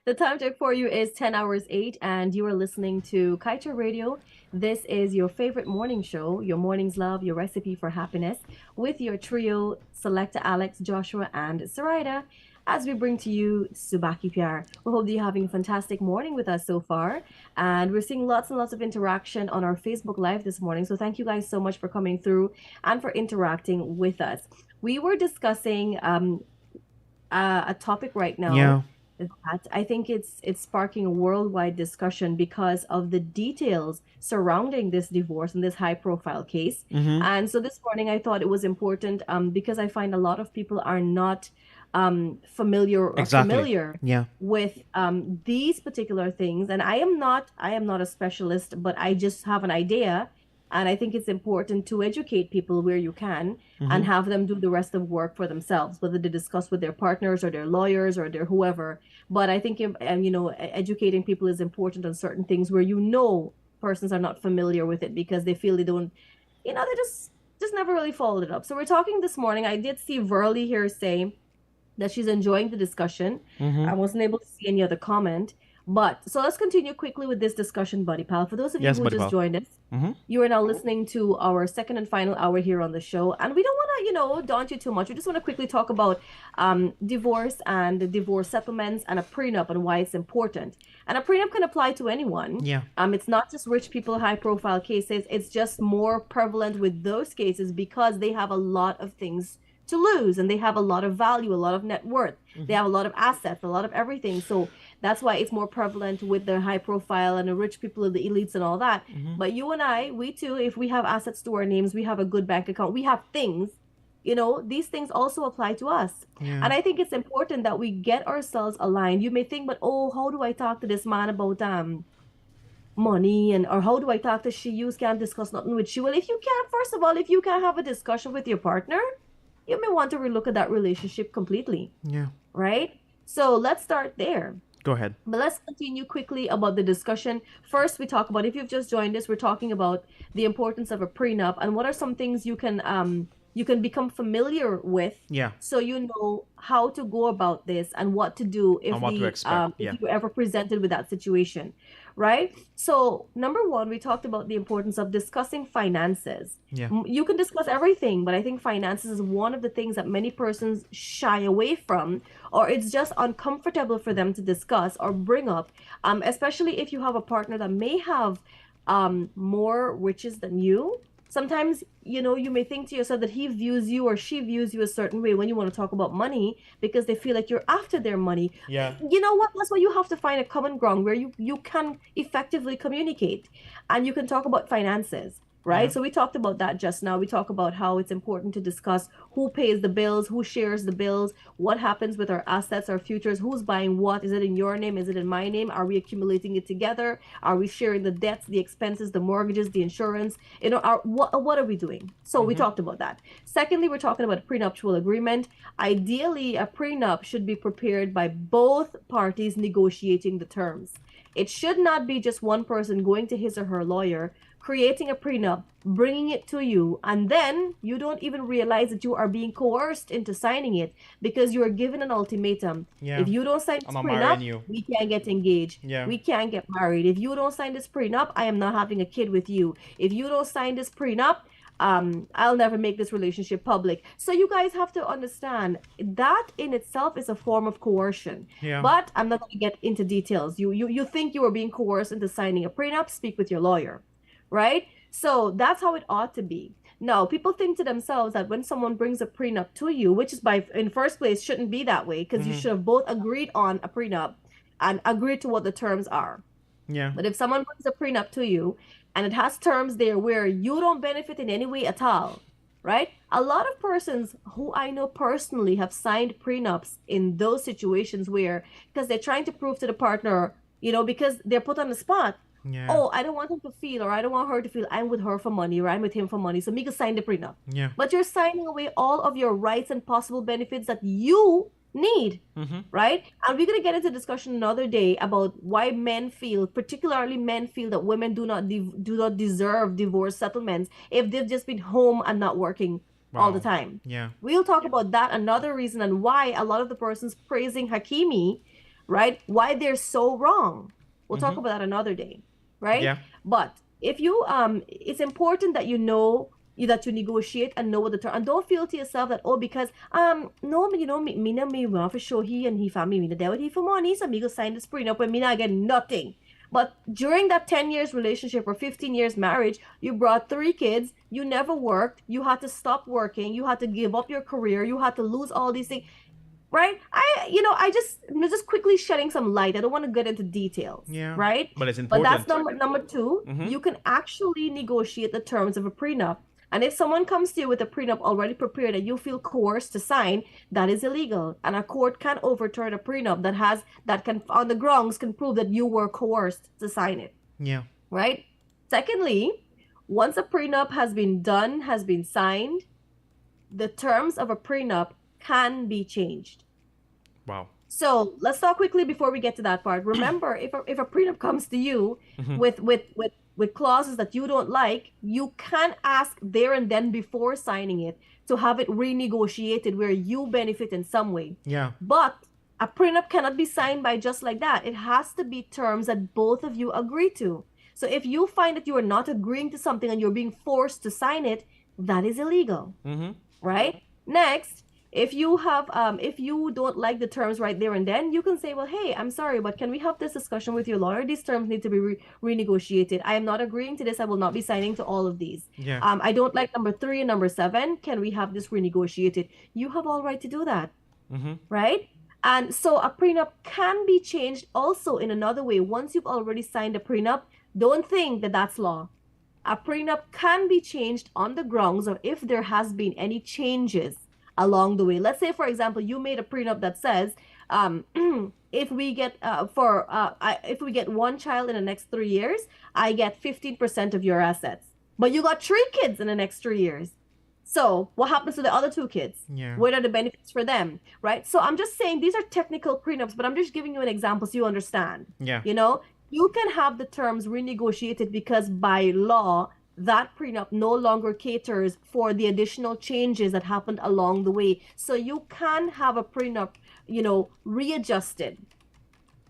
The time check for you is 10 hours 8, and you are listening to Kaieteur Radio. This is your favorite morning show, your morning's love, your recipe for happiness, with your trio, Selecta Alex, Joshua, and Sarida, as we bring to you Subah Pyar. We hope that you're having a fantastic morning with us so far, and we're seeing lots and lots of interaction on our Facebook Live this morning. So thank you guys so much for coming through and for interacting with us. We were discussing a topic right now that I think it's sparking a worldwide discussion because of the details surrounding this divorce and this high profile case. And so this morning I thought it was important because I find a lot of people are not familiar with these particular things, and I am not a specialist, but I just have an idea And I think it's important to educate people where you can and have them do the rest of work for themselves, whether they discuss with their partners or their lawyers or their whoever. But I think, educating people is important on certain things where persons are not familiar with it because they feel they don't, they just never really followed it up. So we're talking this morning. I did see Verly here say that she's enjoying the discussion. I wasn't able to see any other comment. But so let's continue quickly with this discussion, Buddy Pal. For those of you who just joined us, you are now listening to our second and final hour here on the show. And we don't want to, daunt you too much. We just want to quickly talk about divorce and divorce settlements and a prenup and why it's important. And a prenup can apply to anyone. Yeah. It's not just rich people, high profile cases. It's just more prevalent with those cases because they have a lot of things to lose and they have a lot of value, a lot of net worth. They have a lot of assets, a lot of everything. So that's why it's more prevalent with the high profile and the rich people, the elites and all that. But you and I, we too, if we have assets to our names, we have a good bank account, we have things, these things also apply to us. Yeah. And I think it's important that we get ourselves aligned. You may think, but how do I talk to this man about money or how do I talk to she? You can't discuss nothing with she. Well, if you can't, first of all, if you can't have a discussion with your partner, you may want to relook at that relationship completely. Yeah. Right? So let's start there. Go ahead. But let's continue quickly about the discussion. First, we talk about, if you've just joined us, we're talking about the importance of a prenup and what are some things you can become familiar with. Yeah. So you know how to go about this and what to do if to expect. if you're ever presented with that situation. Right? So number one, we talked about the importance of discussing finances. Yeah. You can discuss everything, but I think finances is one of the things that many persons shy away from, or it's just uncomfortable for them to discuss or bring up, especially if you have a partner that may have more riches than you. Sometimes, you may think to yourself that he views you or she views you a certain way when you want to talk about money because they feel like you're after their money. Yeah. You know what? That's why you have to find a common ground where you can effectively communicate and you can talk about finances. Right? Yeah. So we talked about that just now. We talk about how it's important to discuss who pays the bills, who shares the bills, what happens with our assets, our futures, who's buying what. Is it in your name? Is it in my name? Are we accumulating it together? Are we sharing the debts, the expenses, the mortgages, the insurance? What are we doing? So we talked about that. Secondly, we're talking about a prenuptial agreement. Ideally, a prenup should be prepared by both parties negotiating the terms. It should not be just one person going to his or her lawyer, creating a prenup, bringing it to you, and then you don't even realize that you are being coerced into signing it because you are given an ultimatum. Yeah. If you don't sign this prenup, we can't get engaged. Yeah. We can't get married. If you don't sign this prenup, I am not having a kid with you. If you don't sign this prenup, I'll never make this relationship public. So you guys have to understand that in itself is a form of coercion. Yeah. But I'm not going to get into details. You think you are being coerced into signing a prenup? Speak with your lawyer. Right? So that's how it ought to be. Now, people think to themselves that when someone brings a prenup to you, which is in first place shouldn't be that way because you should have both agreed on a prenup and agreed to what the terms are. Yeah. But if someone brings a prenup to you and it has terms there where you don't benefit in any way at all, right? A lot of persons who I know personally have signed prenups in those situations where, because they're trying to prove to the partner, because they're put on the spot. Yeah. Oh, I don't want him to feel, or I don't want her to feel I'm with her for money, or I'm with him for money. So me can sign the prenup. Yeah. But you're signing away all of your rights and possible benefits that you need, right? And we're going to get into discussion another day about why particularly men feel that women do not deserve divorce settlements if they've just been home and not working all the time. Yeah. We'll talk about that, another reason, and why a lot of the persons praising Hakimi, right, why they're so wrong. We'll talk about that another day. Right? Yeah. But if you it's important that you know that you negotiate and know what the term, and don't feel to yourself that because no, me want to show he and he family me the devil he for money, so me go sign this prenup when me not get nothing. But during that 10 years relationship or 15 years marriage, you brought 3 kids, you never worked, you had to stop working, you had to give up your career, you had to lose all these things. Right? I'm just quickly shedding some light. I don't want to get into details. Yeah. Right? But it's important. But that's number 2. You can actually negotiate the terms of a prenup. And if someone comes to you with a prenup already prepared and you feel coerced to sign, that is illegal. And a court can overturn a prenup that can on the grounds can prove that you were coerced to sign it. Yeah. Right? Secondly, once a prenup has been done, has been signed, the terms of a prenup can be changed. Wow. So let's talk quickly before we get to that part. Remember, if a prenup comes to you with clauses that you don't like, you can ask there and then before signing it to have it renegotiated where you benefit in some way. Yeah. But a prenup cannot be signed by just like that. It has to be terms that both of you agree to. So if you find that you are not agreeing to something and you're being forced to sign it, that is illegal. Right? Next, if you don't like the terms right there and then, you can say, well, hey, I'm sorry, but can we have this discussion with your lawyer? These terms need to be renegotiated. I am not agreeing to this. I will not be signing to all of these. Yeah. I don't like number 3 and number 7. Can we have this renegotiated? You have all right to do that. Right? And so a prenup can be changed also in another way. Once you've already signed a prenup, don't think that that's law. A prenup can be changed on the grounds of if there has been any changes along the way. Let's say, for example, you made a prenup that says, if we get one child in the next 3 years, I get 15% of your assets. But you got 3 kids in the next 3 years. So what happens to the other 2 kids? Yeah. What are the benefits for them? Right? So I'm just saying these are technical prenups, but I'm just giving you an example so you understand. Yeah. You know, you can have the terms renegotiated because by law, that prenup no longer caters for the additional changes that happened along the way. So you can have a prenup, readjusted.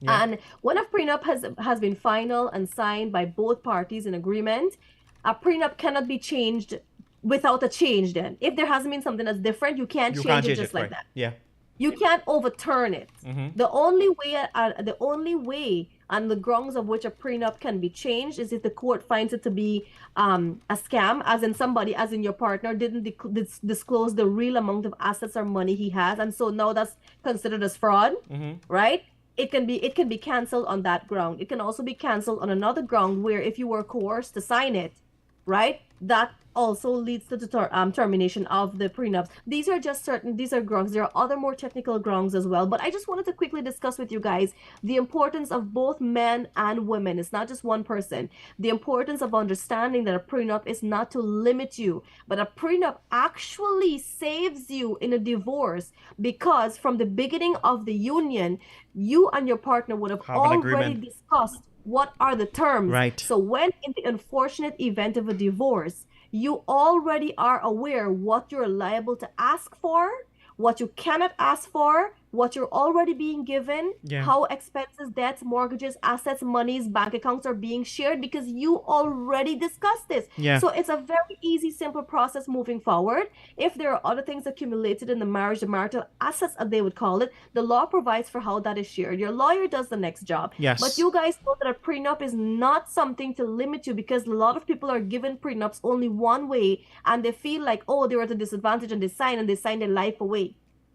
Yeah. And when a prenup has been final and signed by both parties in agreement, a prenup cannot be changed without a change then. If there hasn't been something that's different, you can't change it just like that. Yeah. You can't overturn it. The only way and the grounds of which a prenup can be changed is if the court finds it to be a scam, as in your partner didn't disclose the real amount of assets or money he has, and so now that's considered as fraud, right? It can be canceled on that ground. It can also be canceled on another ground where if you were coerced to sign it, right? That also leads to the termination of the prenups. These are grounds. There are other more technical grounds as well. But I just wanted to quickly discuss with you guys the importance of both men and women. It's not just one person. The importance of understanding that a prenup is not to limit you, but a prenup actually saves you in a divorce, because from the beginning of the union, you and your partner would have already discussed what are the terms. Right. So when in the unfortunate event of a divorce, you already are aware what you're liable to ask for, what you cannot ask for, what you're already being given, how expenses, debts, mortgages, assets, monies, bank accounts are being shared, because you already discussed this. Yeah. So it's a very easy, simple process moving forward. If there are other things accumulated in the marriage, the marital assets, as they would call it, the law provides for how that is shared. Your lawyer does the next job. Yes. But you guys know that a prenup is not something to limit you, because a lot of people are given prenups only one way, and they feel like, oh, they were at a disadvantage, and they sign their life away.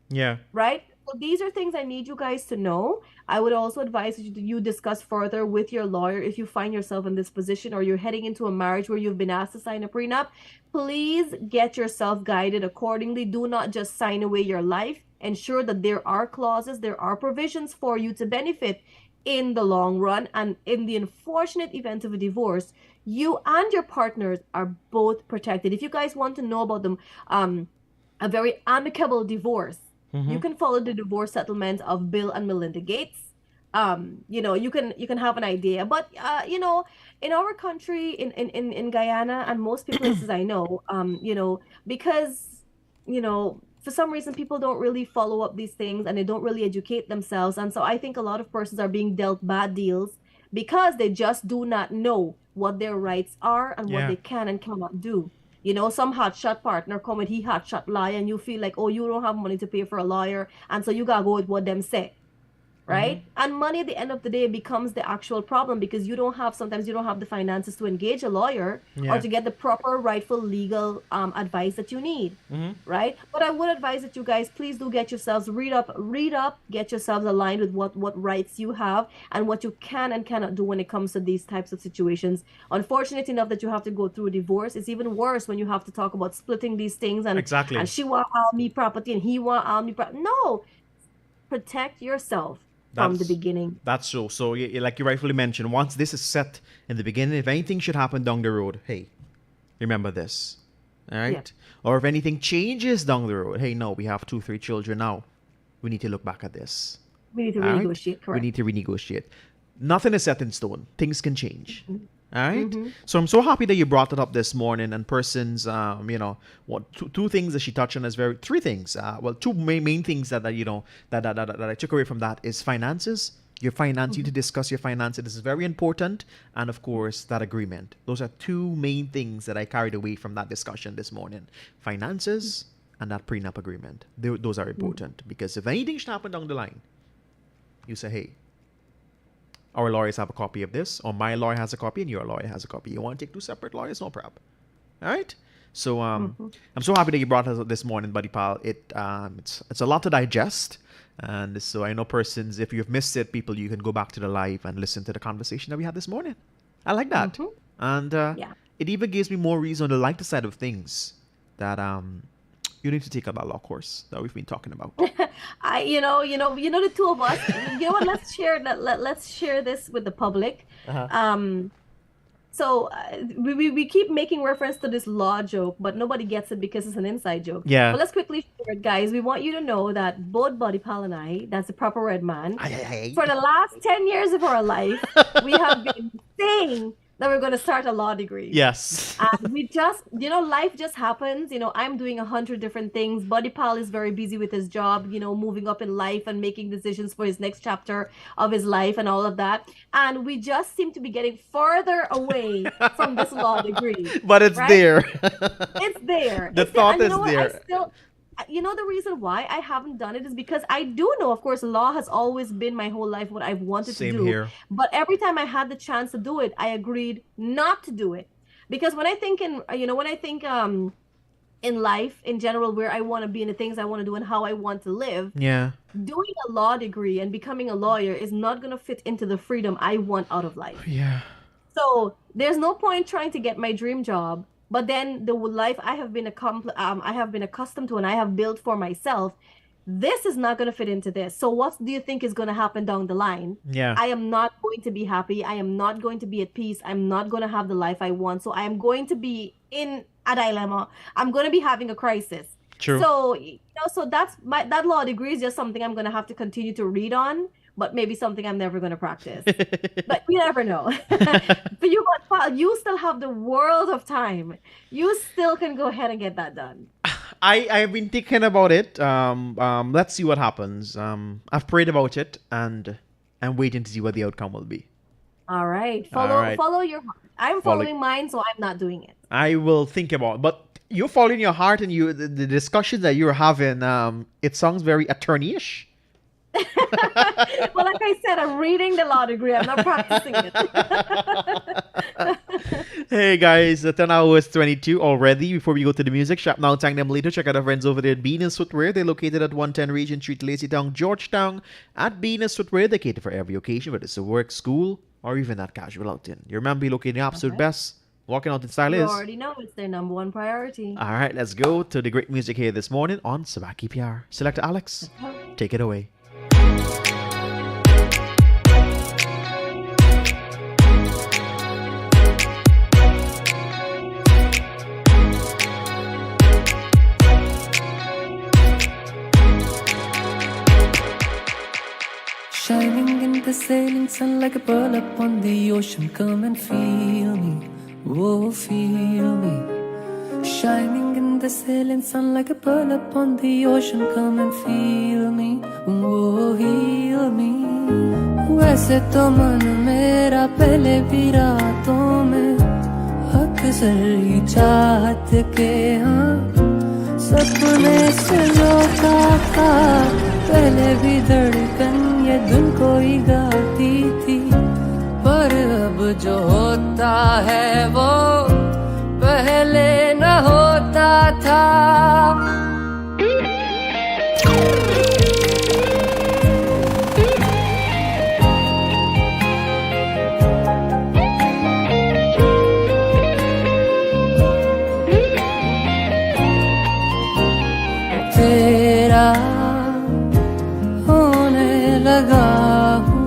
Yeah. Right? So these are things I need you guys to know. I would also advise you discuss further with your lawyer if you find yourself in this position, or you're heading into a marriage where you've been asked to sign a prenup. Please get yourself guided accordingly. Do not just sign away your life. Ensure that there are clauses, there are provisions for you to benefit in the long run. And in the unfortunate event of a divorce, you and your partners are both protected. If you guys want to know about them, a very amicable divorce, you can follow the divorce settlement of Bill and Melinda Gates. You can have an idea. But in our country, in Guyana and most places I know, because for some reason people don't really follow up these things, and they don't really educate themselves. And so I think a lot of persons are being dealt bad deals because they just do not know what their rights are and what they can and cannot do. Some hotshot partner come with he hotshot lie, and you feel like, oh, you don't have money to pay for a lawyer, and so you gotta go with what them say, right? And money at the end of the day becomes the actual problem, because sometimes you don't have the finances to engage a lawyer or to get the proper rightful legal advice that you need, right? But I would advise that you guys please do get yourselves read up, get yourselves aligned with what rights you have and what you can and cannot do when it comes to these types of situations. Unfortunate enough that you have to go through a divorce. It's even worse when you have to talk about splitting these things, and exactly, and she want all me property and he want all me property. No, protect yourself from the beginning. That's so like you rightfully mentioned, once this is set in the beginning, if anything should happen down the road, hey, remember this. All right? Or if anything changes down the road, hey, no, we have 2-3 children now. We need to look back at this. We need to All right? renegotiate, correct. We need to renegotiate. Nothing is set in stone. Things can change. All right. So I'm so happy that you brought it up this morning. And persons, two things that she touched on is three things. Two main things that I took away from that is finances. Your finance, you need to discuss your finances. This is very important. And of course, that agreement. Those are two main things that I carried away from that discussion this morning. Finances and that prenup agreement. Those are important because if anything should happen down the line, you say, hey, our lawyers have a copy of this, or my lawyer has a copy, and your lawyer has a copy. You want to take 2 separate lawyers? No problem. All right? So I'm so happy that you brought us up this morning, buddy pal. It's a lot to digest. And so I know persons, if you've missed it, people, you can go back to the live and listen to the conversation that we had this morning. I like that. And it even gives me more reason to like the side of things that you need to take up that law course that we've been talking about. The two of us. You know what? Let's share that. Let's share this with the public. So we keep making reference to this law joke, but nobody gets it because it's an inside joke. Yeah. But let's quickly share it, guys. We want you to know that both Buddy Pal and I, that's the proper red man, for the last 10 years of our life, we have been saying that we're going to start a law degree. Yes. And we just, life just happens. I'm doing 100 different things. Buddy Pal is very busy with his job, moving up in life and making decisions for his next chapter of his life and all of that. And we just seem to be getting farther away from this law degree. But it's there. It's there. The thought is there. The reason why I haven't done it is because I do know, of course, law has always been my whole life what I've wanted to do. Same here. But every time I had the chance to do it, I agreed not to do it. Because when I think in life in general, where I want to be and the things I want to do and how I want to live, doing a law degree and becoming a lawyer is not going to fit into the freedom I want out of life. Yeah. So there's no point trying to get my dream job. But then the life I have been accustomed to and I have built for myself, this is not going to fit into this. So what do you think is going to happen down the line? Yeah. I am not going to be happy. I am not going to be at peace. I'm not going to have the life I want. So I am going to be in a dilemma. I'm going to be having a crisis. True. So, so that law degree is just something I'm going to have to continue to read on. But maybe something I'm never going to practice. But you never know. But you still have the world of time. You still can go ahead and get that done. I've been thinking about it. Let's see what happens. I've prayed about it, and I'm waiting to see what the outcome will be. All right. Follow your heart. I'm following mine, so I'm not doing it. I will think about it. But you're following your heart, and the discussions that you're having, it sounds very attorney-ish. Well, like I said, I'm reading the law degree. I'm not practicing it. Hey guys, 10 hours 22 already. Before we go to the music shop now, thank them later. Check out our friends over there at Venus Footwear. They're located at 110 Regent Street, Lazytown, Georgetown. At Venus Footwear, they cater for every occasion, whether it's a work, school, or even that casual outing. You remember, you're located in the absolute best. Walking out in style You is. already know it's their number one priority. All right, let's go to the great music here this morning on Subah Pyar. Selector Alex, take it away. Shining in the sailing sun like a pearl upon the ocean. Come and feel me, oh feel me. Shining in the sailing sun like a pearl upon the ocean. Come and feel me, oh heal me. वैसे तो मन मेरा पहले भी रातों में अक्सर ही चाहत के सपने से रोका था पहले भी धड़कन ये धुन कोई गाती थी पर अब जो होता है वो पहले न होता था तेरा होने लगा हूँ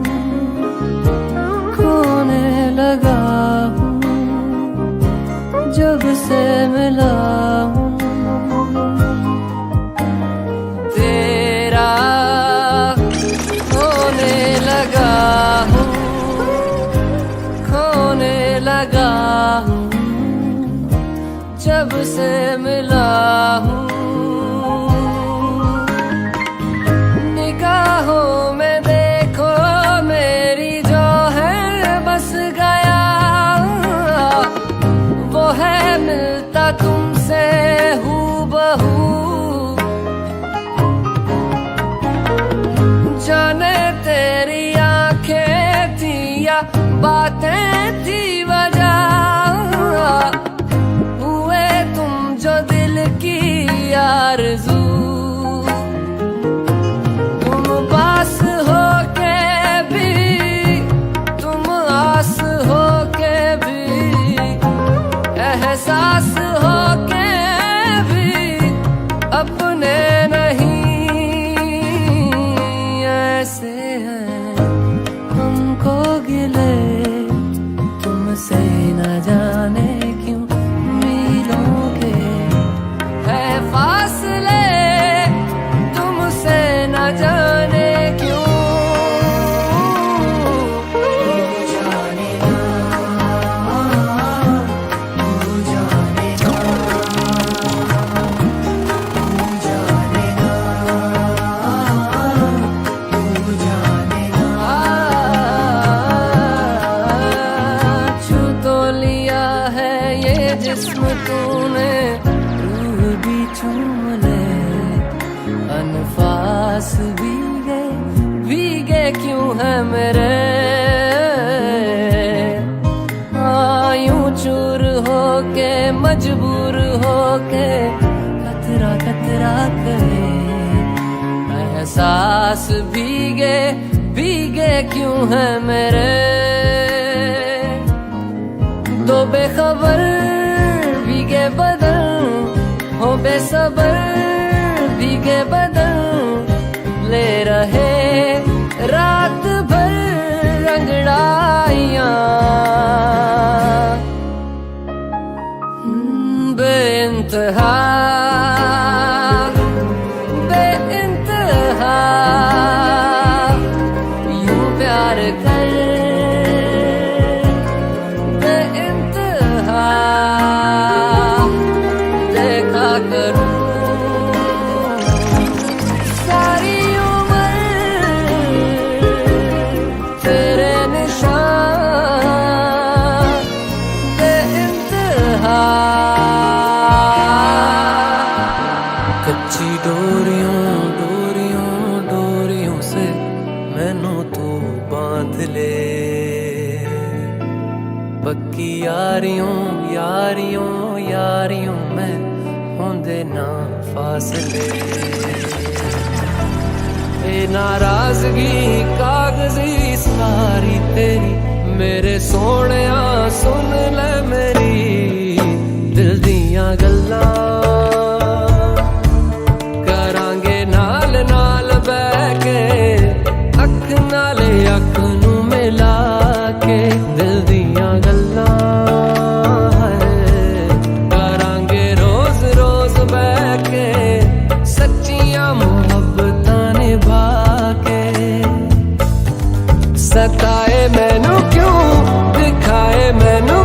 खोने लगा हूँ जब से मिला हूँ तेरा होने लगा हूँ खोने लगा हूँ जब से मिला हूँ निगाहों में देखो मेरी जो है बस गया वो है मिलता तुमसे हूबहू जाने तेरी आंखें थी या बातें थी वजह हुए तुम जो दिल की आरज़ू तुम पास हो के भी तुम आस हो के भी एहसास हो के भी अपने नहीं ऐसे हैं हमको गिले तुमसे न जाने क्यों मीलों के है फासले तुमसे न जाने क्यों जाने छू तो लिया है ये जिस्म तूने रूह भी चूम ले अनफास भीगे क्यों है मेरे यूं चूर होके मजबूर होके कतरा कतरा करे एहसास भीगे क्यों है मेरे तो बेखबर भीगे बदन हो बेसबर भीगे बदन ले रहे रात भर अंगड़ाइयाँ बेइंतहा बेइंतहा यूं प्यार कर बेइंतहा देखा करूं सारी उम्र तेरे निशान बेइंतहा कच्ची डोरियों से मैनू तू बांध ले पक्की यारियों में होंदे ना फासले ए नाराजगी कागजी सारी तेरी मेरे सोहणिया सुन ले मेरी दिल दियां गल्लां करांगे नाल नाल बह के अख नाले अख नू मिला के दिल दियां गल्लां करांगे रोज रोज बह के सच्चियां मुहब्बतां निभा के सताए मैनू क्यों दिखाए मैनू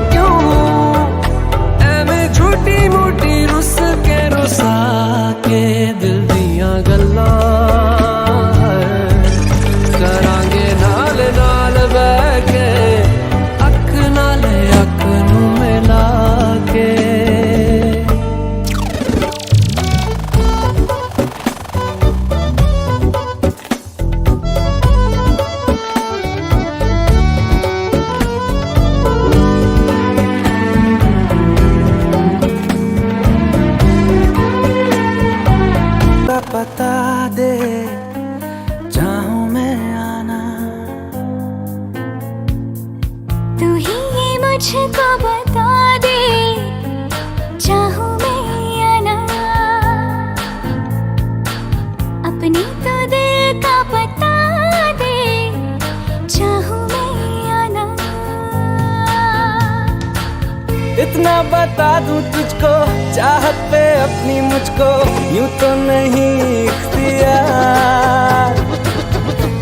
कितना बता दूं तुझको चाहत पे अपनी मुझको यूं तो नहीं इख्तियार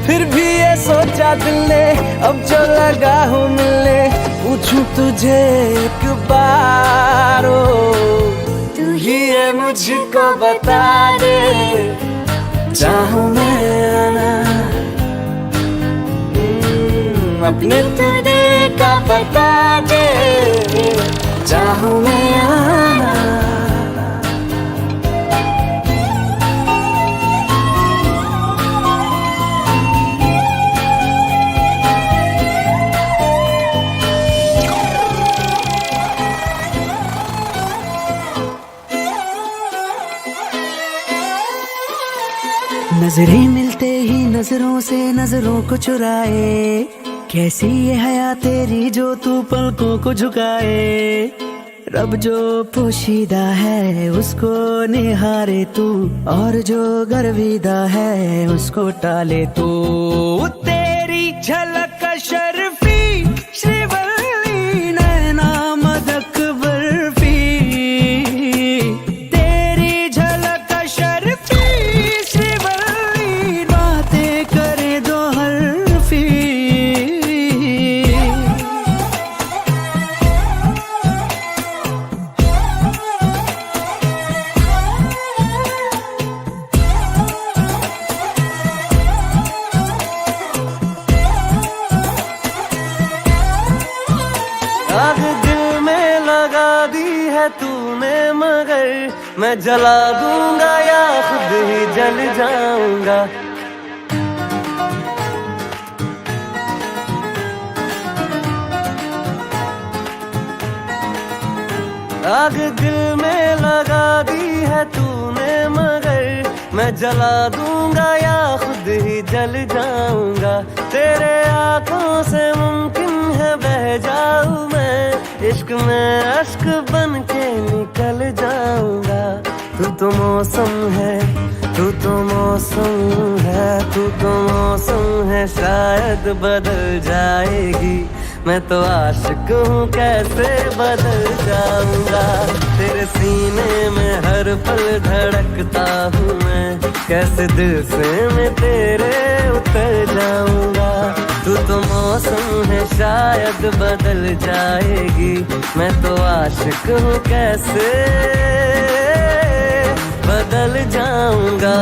फिर भी ये सोचा दिल ने अब जो लगा हूँ मिलने पूछूं तुझे एक बार ओ तू ही ये मुझको बता दे चाहूँ मैं आना अपने तुझे का बता दे चाहूँ मैं आना नजरें मिलते ही नजरों से नजरों को चुराए कैसी ये हया तेरी जो तू पलकों को झुकाए रब जो पोशीदा है उसको निहारे तू और जो गर्विदा है उसको टाले तू तेरी झलक शर्फी श्रीवल्ली नैना मदक बर्फी तेरी झलक शर्फी श्रीवल्ली बातें करे दो हरफी आग दिल में लगा दी है तूने मगर मैं जला दूंगा या खुद ही जल जाऊंगा आग दिल में लगा दी है तूने मगर मैं जला दूंगा या खुद ही जल जाऊंगा तेरे आंखों से मुमकिन है बह जाऊं मैं इश्क में अश्क बन के निकल जाऊंगा तू तो मौसम है तू तो मौसम है तू तो मौसम है शायद बदल जाएगी मैं तो आशिक हूँ कैसे बदल जाऊंगा तेरे सीने में हर पल धड़कता हूँ मैं कैसे दिल से मैं तेरे उतर जाऊंगा तू तो मौसम है शायद बदल जाएगी मैं तो आशिक हूँ कैसे बदल जाऊंगा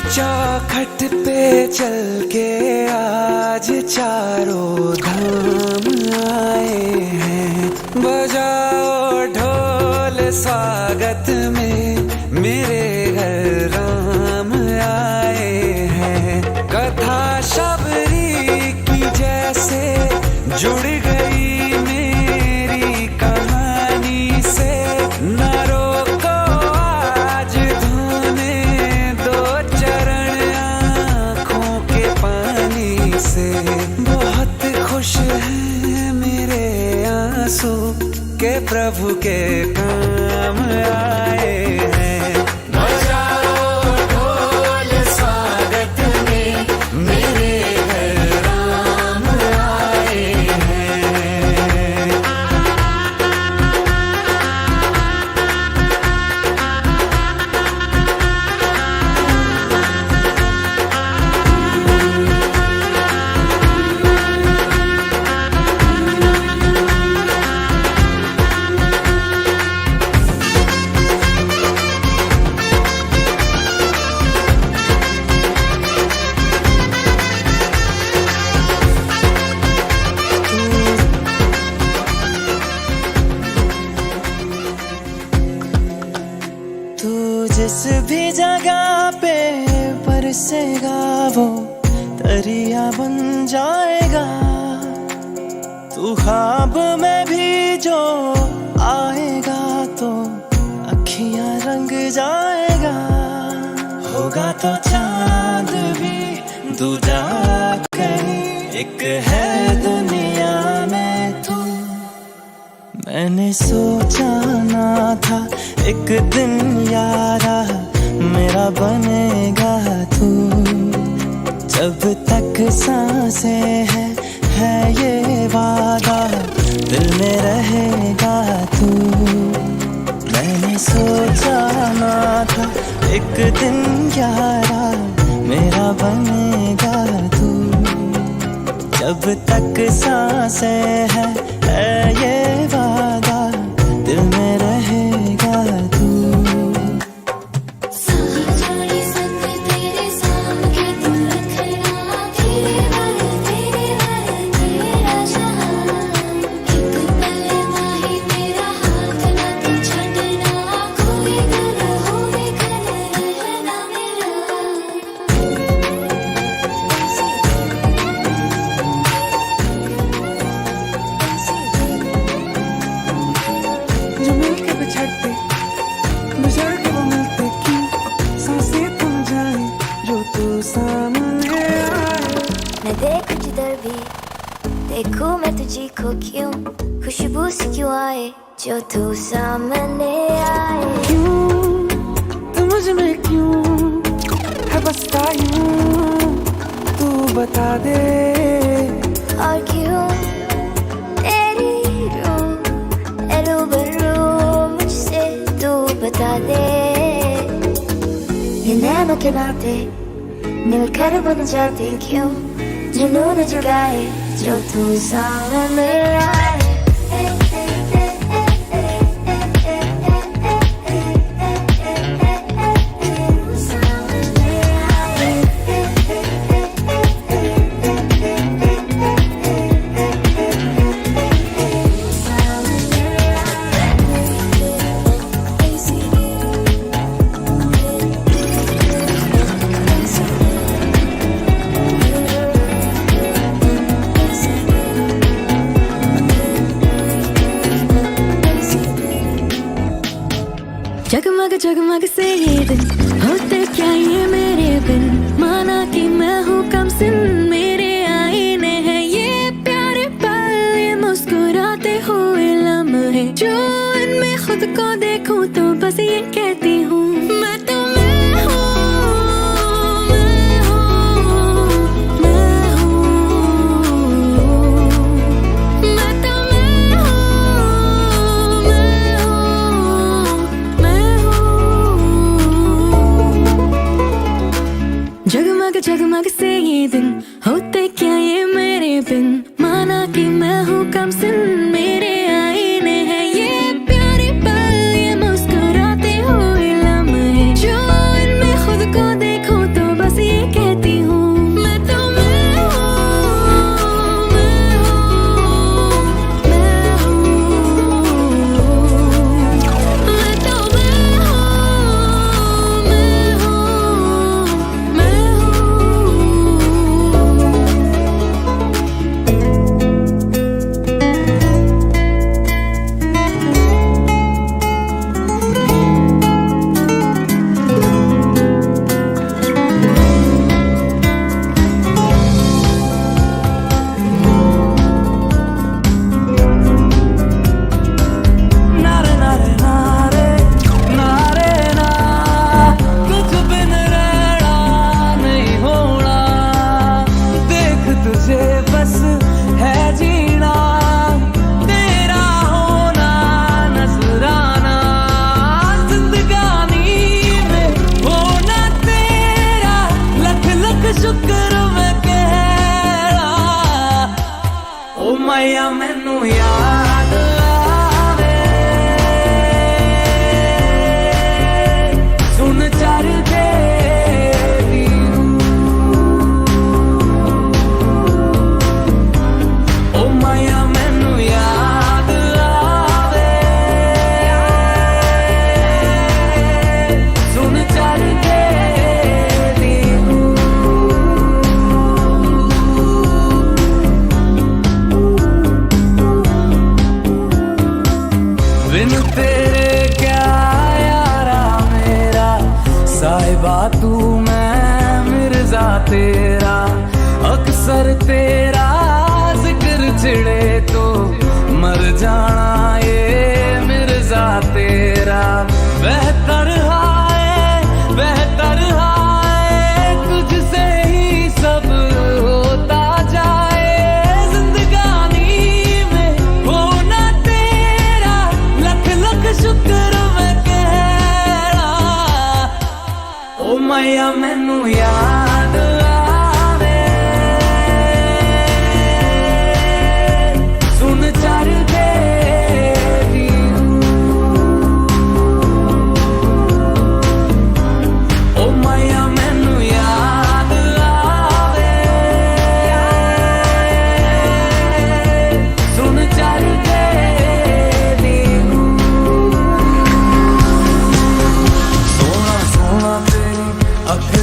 चौखट पे चल के आज चारों धाम आए हैं बजाओ ढोल स्वागत में मेरे घर राम आए हैं कथा शबरी की जैसे जुड़ गई मेरी कहानी से न रोको आज धोने दो चरण आँखों के पानी से बहुत खुश हैं मेरे आंसू के प्रभु के काम आए हैं बजाओ ढोल स्वागत में मेरे घर राम आए हैं जिस भी जगह पे बरसेगा वो दरिया बन जाएगा तू ख्वाब में भी जो आएगा तो अखियां रंग जाएगा होगा तो चांद भी दूजा कहीं एक है दुनिया में तू मैंने सोचा ना था एक दिन यारा मेरा बनेगा तू जब तक सांसें है ये वादा दिल में रहेगा तू मैंने सोचा ना था एक दिन यारा मेरा बनेगा तू जब तक सांसें है ये वादा दिल में रहेगा तू देखूं मैं तुझी को क्यों खुशबू से क्यों आए जो तू सामने आए क्यों तू मुझ में क्यों है बसता यूं तू बता दे और क्यों तेरी रूबरू मुझसे तू बता दे ये नैनों के नाते मिलकर बन जाते क्यों जुनून जगाए जो तू सामने आए जगमग जगमग से ये दिन होते क्या ये मेरे बिन माना कि मैं हूँ कम सिन मेरे आईने हैं ये प्यारे पल ये मुस्कुराते हुए लम्हे जो इनमें खुद को देखूं तो बस ये कहती हूँ मैं तो मैं हूँ जगमग से ये दिन होते क्या ये मेरे बिन माना कि मैं हूँ कम सिन मेरे आईने हैं ये प्यारे पल ये मुस्कुराते हुए लम्हे जो इनमें खुद को देखूं तो बस ये कहती हूँ मैं तो मैं हूँ मैं तो माया मैनू याद आवे सुन चर के ओ माया मैनू याद आवे सुन चर के बिन तेरे क्या यारा मेरा साहिबा तू मैं मिर्जा तेरा अक्सर तेरा जिक्र छिड़े तो मर जाना ये बेहतर हाय तुझसे ही सब होता जाए जिंदगानी में होना तेरा लख लख शुक्र मैं कह रहा ओ मैया मैनू याद आवे सुन चर दे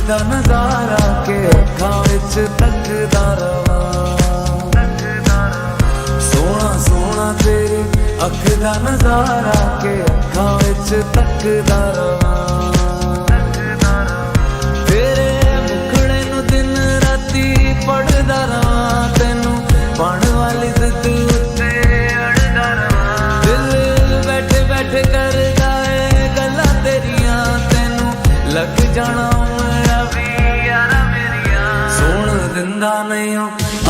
ਦਾ ਨਜ਼ਾਰਾ ਕੇ ਅੱਖਾਂ ਵਿੱਚ ਤੱਕਦਾ ਰਵਾਂ ਸੋਹਣਾ ਸੋਹਣਾ ਤੇਰੀ ਅੱਖ ਦਾ ਨਜ਼ਾਰਾ ਕੇ ਅੱਖਾਂ ਵਿੱਚ ਤੱਕਦਾ ਰਵਾਂ ਤੇਰੇ ਮੁਖੜੇ ਨੂੰ ਦਿਨ ਰਾਤੀ ਪੜਦਾ ਰਵਾਂ ਤੈਨੂੰ ਬਣ ਵਾਲੀ ਜ਼ਿੱਦ ਉੱਤੇ ਅੜਦਾ ਰਵਾਂ ਦਿਲ ਬੈਠੇ ਬੈਠੇ ਕਰਦਾ ਏ ਗੱਲਾਂ ਤੇਰੀਆਂ ਤੈਨੂੰ ਲੱਗ ਜਾਣਾ ਦਿੰਦਾ ਨਹੀਂ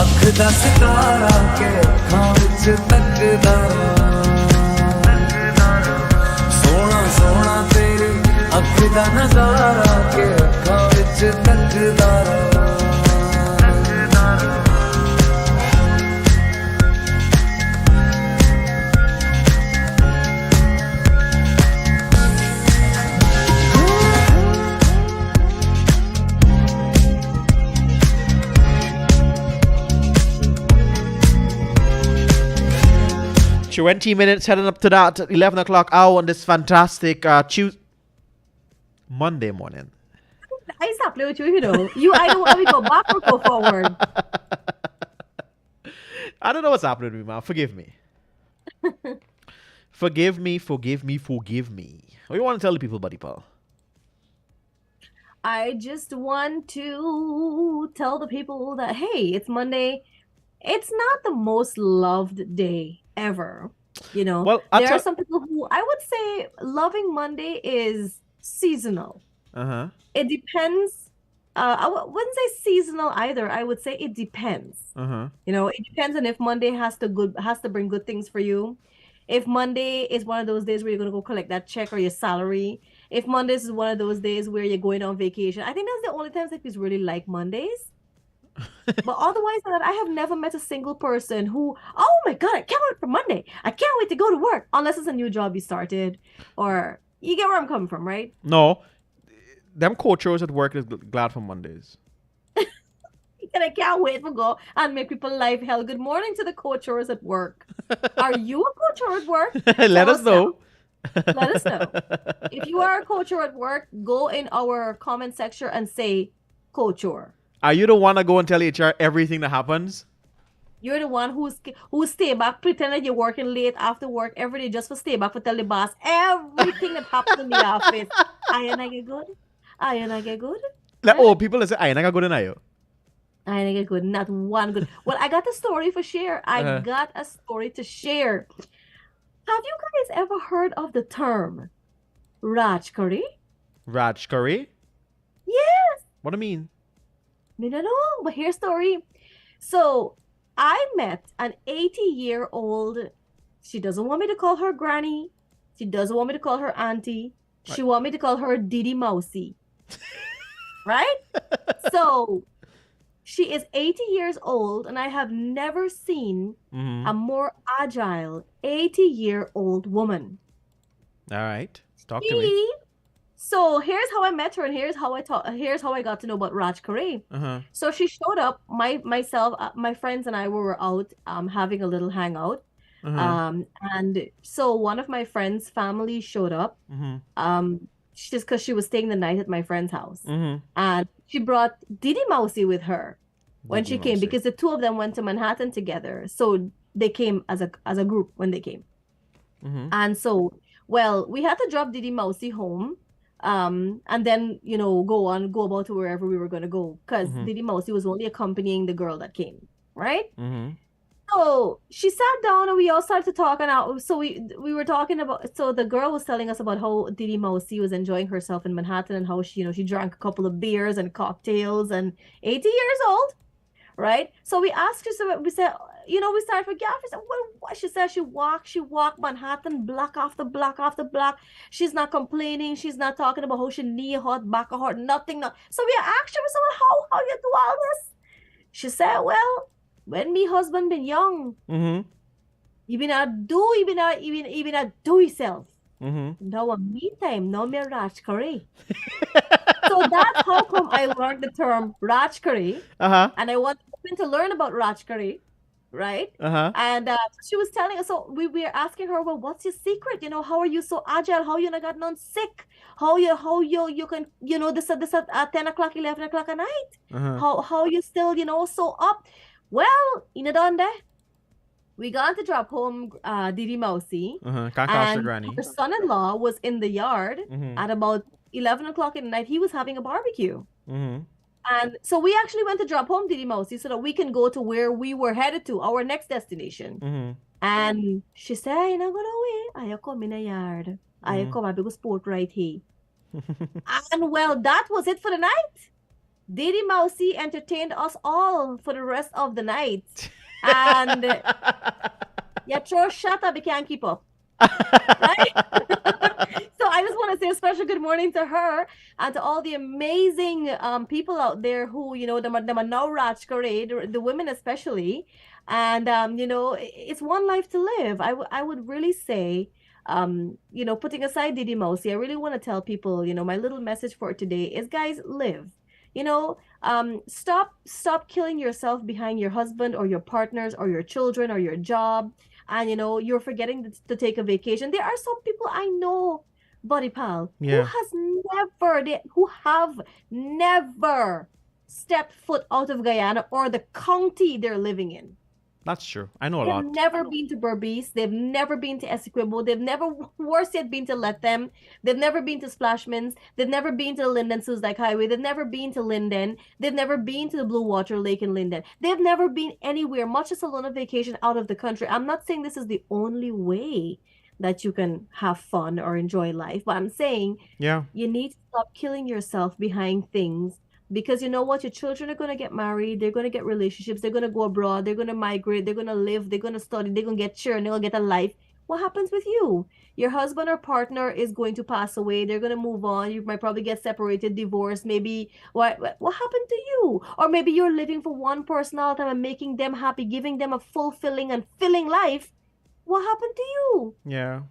ਅੱਖ ਦਾ ਸਿਤਾਰਾ ਕੇ ਅੱਖਾਂ ਵਿੱਚ ਤੱਕਦਾ ਸੋਹਣਾ ਸੋਹਣਾ ਤੇਰੀ ਅੱਖ ਦਾ ਨਜ਼ਾਰਾ ਕੇ ਅੱਖਾਂ ਵਿੱਚ ਤੱਕਦਾ Minutes heading up to that 11 o'clock hour on this fantastic Monday morning. I stop playing with you, you know. I don't want to go back or go forward. I don't know what's happening with me, man. Forgive me. Forgive me. What do you want to tell the people, buddy pal? I just want to tell the people that, hey, it's Monday. It's not the most loved day ever. You know, well, there are some people who I would say loving Monday is seasonal. It depends. I wouldn't say seasonal either. I would say it depends. You know, it depends on if Monday has to bring good things for you. If Monday is one of those days where you're gonna go collect that check or your salary. If Mondays is one of those days where you're going on vacation. I think that's the only times that people really like Mondays. But otherwise than that, I have never met a single person who, oh my God, I can't wait for Monday. I can't wait to go to work. Unless it's a new job you started. Or you get where I'm coming from, right? No. Them coaches at work is glad for Mondays. And I can't wait to go and make people life hell. Good morning to the coachers at work. Are you a coacher at work? Let us know. Let us know. If you are a coacher at work, go in our comment section and say coacher. Are you the one to go and tell HR everything that happens? You're the one who stay back, pretend that you're working late after work every day just for stay back for tell the boss everything that happened in the office. I get good. I get good. Like, oh, people that say, I get good in you. I get good. Not one good. Well, I got a story for share. I got a story to share. Have you guys ever heard of the term Raj curry? Raj curry? Yes. What do you mean? I don't know, but here's the story. So I met an 80-year-old. She doesn't want me to call her granny. She doesn't want me to call her auntie. She want me to call her Didi Mousy. Right? So she is 80 years old, and I have never seen a more agile 80-year-old woman. All right. Talk to me. So here's how I met her, and here's how I got to know about Raj Kareem. So she showed up. My friends and I were out having a little hangout. And so one of my friends' family showed up. Just because she was staying the night at my friend's house, and she brought Didi Mousy with her when she came, because the two of them went to Manhattan together. So they came as a group when they came. And so, well, we had to drop Didi Mousy home. And then, you know, go about to wherever we were going to go, because Didi Mousy was only accompanying the girl that came, right? So she sat down and we all started to talk, and so we were talking about. So the girl was telling us about how Didi Mausi was enjoying herself in Manhattan and how she drank a couple of beers and cocktails and 80 years old, right? So we asked her, so we said, we started with Gaff. She said, well, what? She said she walked Manhattan block after block after block. She's not complaining. She's not talking about how she knee hurt, back hurt, nothing. No. So we asked her, we said, well, how you do all this? She said, well, when me husband been young, he been a do himself. Now a me time, now me Raj curry. So that's how come I learned the term Raj curry. And I want women to learn about Raj curry, right? And she was telling us, so we were asking her, well, what's your secret? How are you so agile? How you not got none sick? How you can, this at 10 o'clock, 11 o'clock at night? How you still, so up? Well, done there. We got to drop home Didi Mausi. And her son-in-law was in the yard at about 11 o'clock at night. He was having a barbecue. And so we actually went to drop home Didi Mausi so that we can go to where we were headed to, our next destination. And she said, I'm not going away. I come in a yard. I come, I big sport right here. And well, that was it for the night. Didi Mausi entertained us all for the rest of the night. And you throw shut up, you can't keep up. Right? So I just want to say a special good morning to her and to all the amazing people out there who, them are now Raj Kare, the women especially. And, it's one life to live. I would really say, putting aside Didi Mausi, I really want to tell people, my little message for today is, guys, live. Stop killing yourself behind your husband or your partners or your children or your job. And, you're forgetting to take a vacation. There are some people I know, buddy pal, who have never stepped foot out of Guyana or the county they're living in. That's true. I know a lot. They've never been to Berbice. They've never been to Essequibo. They've never, worse yet, been to Let Them. They've never been to Splashmans. They've never been to the Linden-Suzdike Highway. They've never been to Linden. They've never been to the Blue Water Lake in Linden. They've never been anywhere, much as alone on vacation out of the country. I'm not saying this is the only way that you can have fun or enjoy life, but I'm saying you need to stop killing yourself behind things. Because you know what? Your children are going to get married. They're going to get relationships. They're going to go abroad. They're going to migrate. They're going to live. They're going to study. They're going to get children. They're going to get a life. What happens with you? Your husband or partner is going to pass away. They're going to move on. You might probably get separated, divorced. Maybe what happened to you? Or maybe you're living for one person all the time and making them happy, giving them a fulfilling and filling life. What happened to you? Yeah.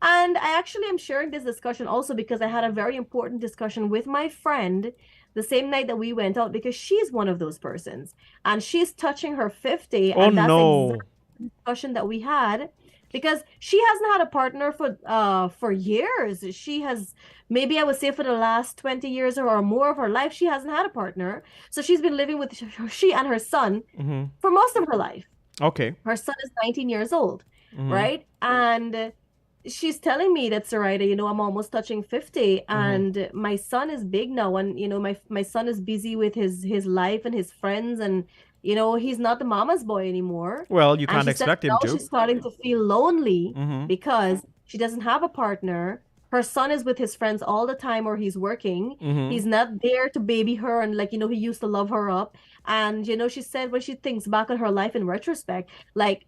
And I actually am sharing this discussion also because I had a very important discussion with my friend the same night that we went out, because she's one of those persons and she's touching her 50. Oh, and that's no. exactly the discussion that we had, because she hasn't had a partner for years. She has, maybe I would say for the last 20 years or more of her life, she hasn't had a partner. So she's been living with she and her son for most of her life. Okay. Her son is 19 years old, right? And she's telling me that, Sarita, I'm almost touching 50 and my son is big now, and my son is busy with his life and his friends, and he's not the mama's boy anymore. Well, you can't expect him to. She's starting to feel lonely because she doesn't have a partner. Her son is with his friends all the time, or he's working. He's not there to baby her and he used to love her up. And she said when she thinks back on her life in retrospect,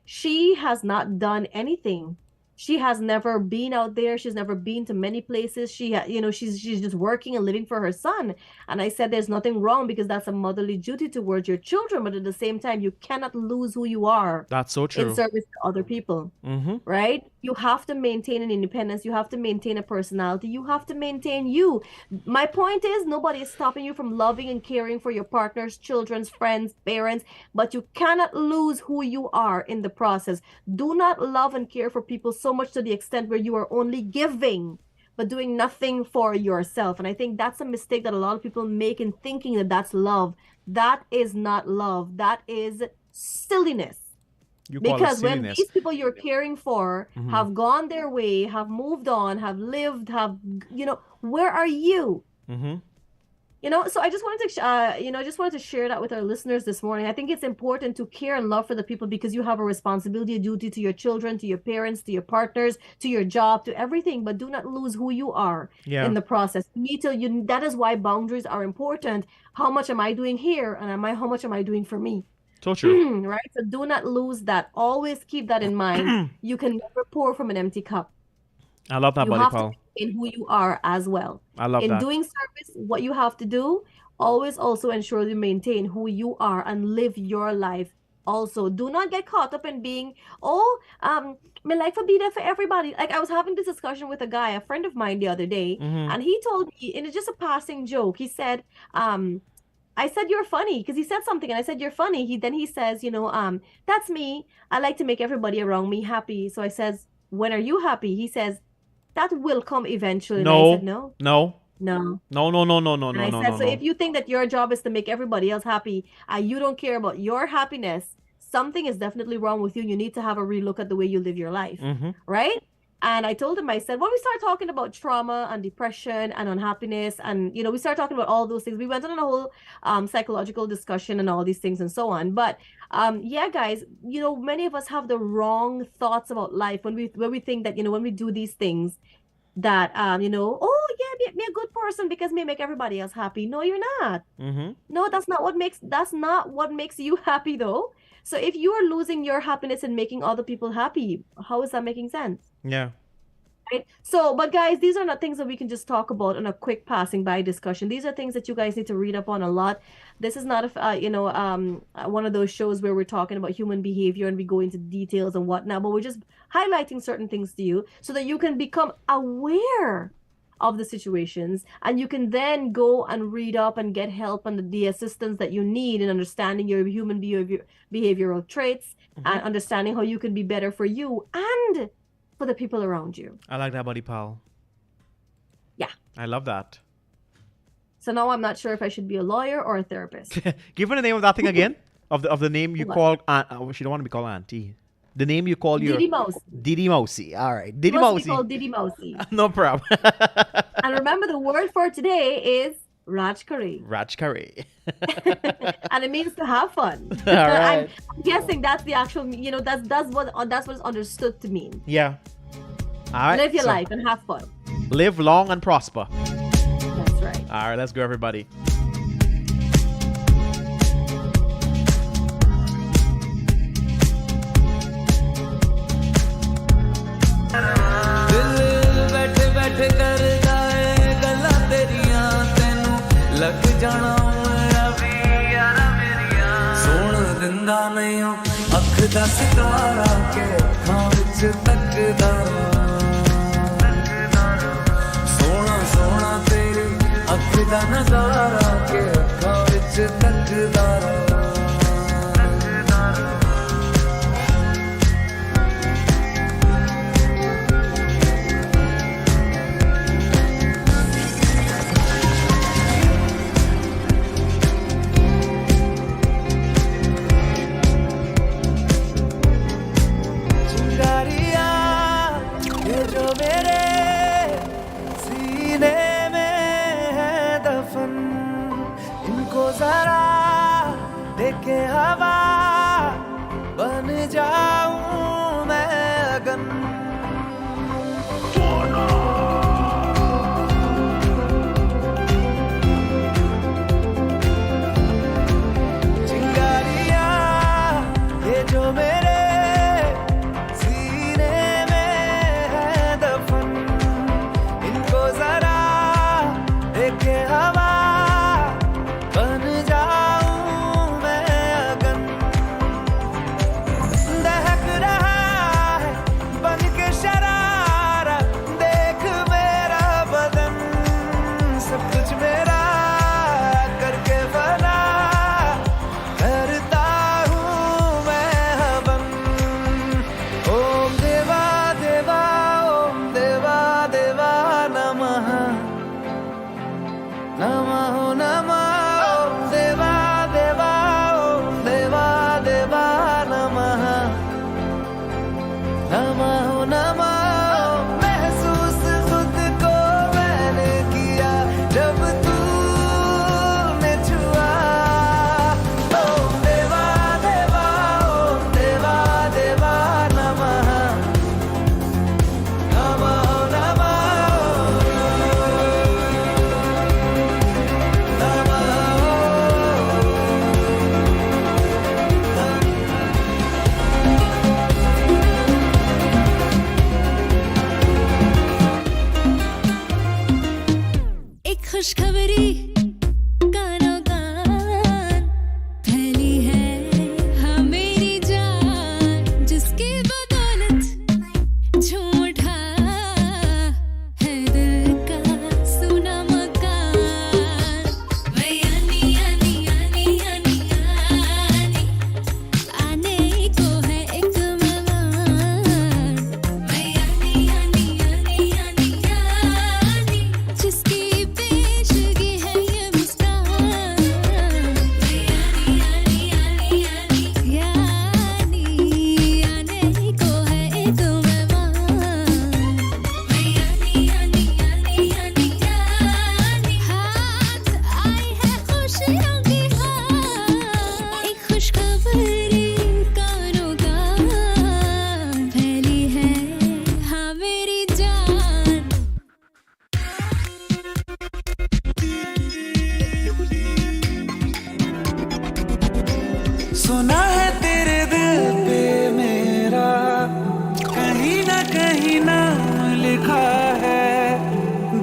she has not done anything. She has never been out there. She's never been to many places. She's just working and living for her son. And I said, there's nothing wrong, because that's a motherly duty towards your children. But at the same time, you cannot lose who you are. That's so true. In service to other people, right? You have to maintain an independence. You have to maintain a personality. You have to maintain you. My point is, nobody is stopping you from loving and caring for your partners, children's friends, parents, but you cannot lose who you are in the process. Do not love and care for people so much to the extent where you are only giving but doing nothing for yourself. And I think that's a mistake that a lot of people make in thinking that that's love. That is not love. That is silliness. Because when these people you're caring for have gone their way, have moved on, have lived, where are you? So I just wanted to just wanted to share that with our listeners this morning. I think it's important to care and love for the people because you have a responsibility, a duty to your children, to your parents, to your partners, to your job, to everything, but do not lose who you are in the process. That is why boundaries are important. How much am I doing here, and how much am I doing for me? So true. Right? So do not lose that. Always keep that in mind. You can never pour from an empty cup. I love that, buddy, Paul. In who you are as well. I love that. In doing service, what you have to do, always also ensure you maintain who you are and live your life. Also, do not get caught up in being, my life will be there for everybody. Like I was having this discussion with a friend of mine the other day, and he told me, and it's just a passing joke. He said, I said, you're funny, because he said something and I said, you're funny. He says, that's me. I like to make everybody around me happy. So I says, when are you happy? He says, that will come eventually. No. And I said, no. And I said, so if you think that your job is to make everybody else happy and you don't care about your happiness, something is definitely wrong with you. You need to have a relook at the way you live your life, right? And I told him, I said, when we start talking about trauma and depression and unhappiness, and, we start talking about all those things, we went on a whole psychological discussion and all these things and so on. But guys, many of us have the wrong thoughts about life when we think that, when we do these things that, be a good person because me make everybody else happy. No, you're not. No, that's not what makes you happy though. So if you are losing your happiness and making other people happy, how is that making sense? Yeah. Right? So, but guys, these are not things that we can just talk about in a quick passing by discussion. These are things that you guys need to read up on a lot. This is not one of those shows where we're talking about human behavior and we go into details and whatnot, but we're just highlighting certain things to you so that you can become aware of the situations, and you can then go and read up and get help and the assistance that you need in understanding your human behavioral traits and understanding how you can be better for you and for the people around you. I like that, buddy, pal. Yeah. I love that. So now I'm not sure if I should be a lawyer or a therapist. Give me the name of that thing again. of the name you call she don't want to be called auntie. The name you call your Didi Mousy. All right. Didi Mousy. Called Didi Mousy. No problem. And remember, the word for today is Rajkari. Rajkari. And it means to have fun. All right. I'm guessing that's the actual, that's what it's understood to mean. Yeah. All right. Live your life and have fun. Live long and prosper. That's right. All right, let's go, everybody. ਲੱਗ ਜਾਣਾ ਮੇਰਾ ਵੀ ਯਾਰਾ ਮੇਰੀਆਂ ਸੋਹਣ ਦਿੰਦਾ ਨਹੀਂ ਅੱਖ ਦਾ ਸਿਤਾਰਾ ਕੇ ਅੱਖਾਂ ਵਿੱਚ ਤੱਕਦਾ ਸੋਹਣਾ ਸੋਹਣਾ ਤੇਰੀ ਅੱਖ ਦਾ ਨਜ਼ਾਰਾ ਕੇ ਅੱਖਾਂ ਵਿੱਚ ਤੱਕਦਾ खुशखबरी कानों कान फैली है हाँ मेरी जान जिसकी बदौलत झूम उठा है दिल का सुना मकान वही आनी आनी आनी आनी आनी आने को है एक मेहमान वही आनी आनी आनी आनी आनी जिसकी पेशगी है ये मुस्कान वही आनी आनी आनी आनी यानी आने को है एक मेहमान वही आनी आनी आनी आनी यानी हाथ आई है खुशियों की हाथ एक खुशखबरी कानों कान फैली है हाँ मेरी जान सुना है तेरे दिल पे मेरा कहीं ना लिखा है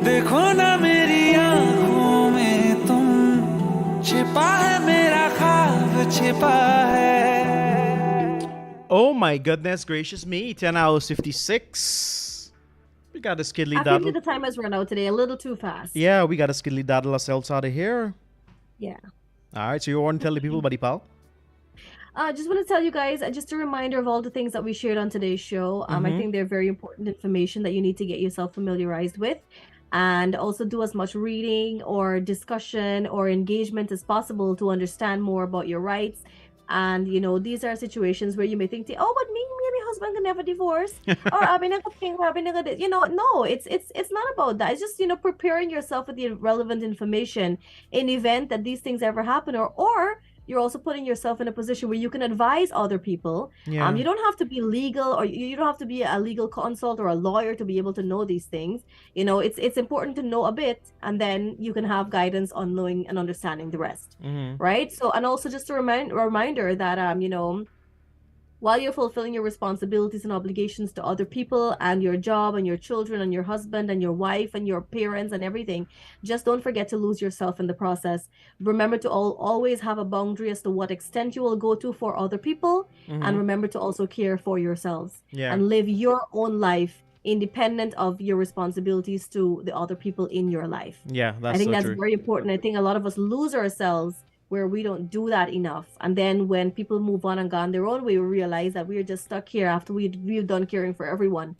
देखो ना मेरी आंखों में तुम छिपा है मेरा ख्वाब छिपा है Oh my goodness gracious me, 10 hours 56. We got a skiddly I think daddle. the time has run out today a little too fast. Yeah, we got a skiddly daddle ourselves out of here. Yeah. Alright, so you want to tell the people, buddy pal? Just want to tell you guys, just a reminder of all the things that we shared on today's show. I think they're very important information that you need to get yourself familiarized with. And also do as much reading or discussion or engagement as possible to understand more about your rights. And, you know, these are situations where you may think, oh, but me and my husband can never divorce. Or, you know, no, it's not about that. It's just, you know, preparing yourself with the relevant information in the event that these things ever happen. Or you're also putting yourself in a position where you can advise other people. Yeah. You don't have to be legal, or you don't have to be a legal consult or a lawyer to be able to know these things. You know, it's important to know a bit, and then you can have guidance on knowing and understanding the rest, right? So, and also just a reminder that you know, while you're fulfilling your responsibilities and obligations to other people and your job and your children and your husband and your wife and your parents and everything, just don't forget to lose yourself in the process. Remember to always have a boundary as to what extent you will go to for other people, and remember to also care for yourselves and live your own life independent of your responsibilities to the other people in your life. Yeah, I think so that's true. very important. I think a lot of us lose ourselves where we don't do that enough, and then when people move on and gone their own way, we realize that we're just stuck here after we've done caring for everyone,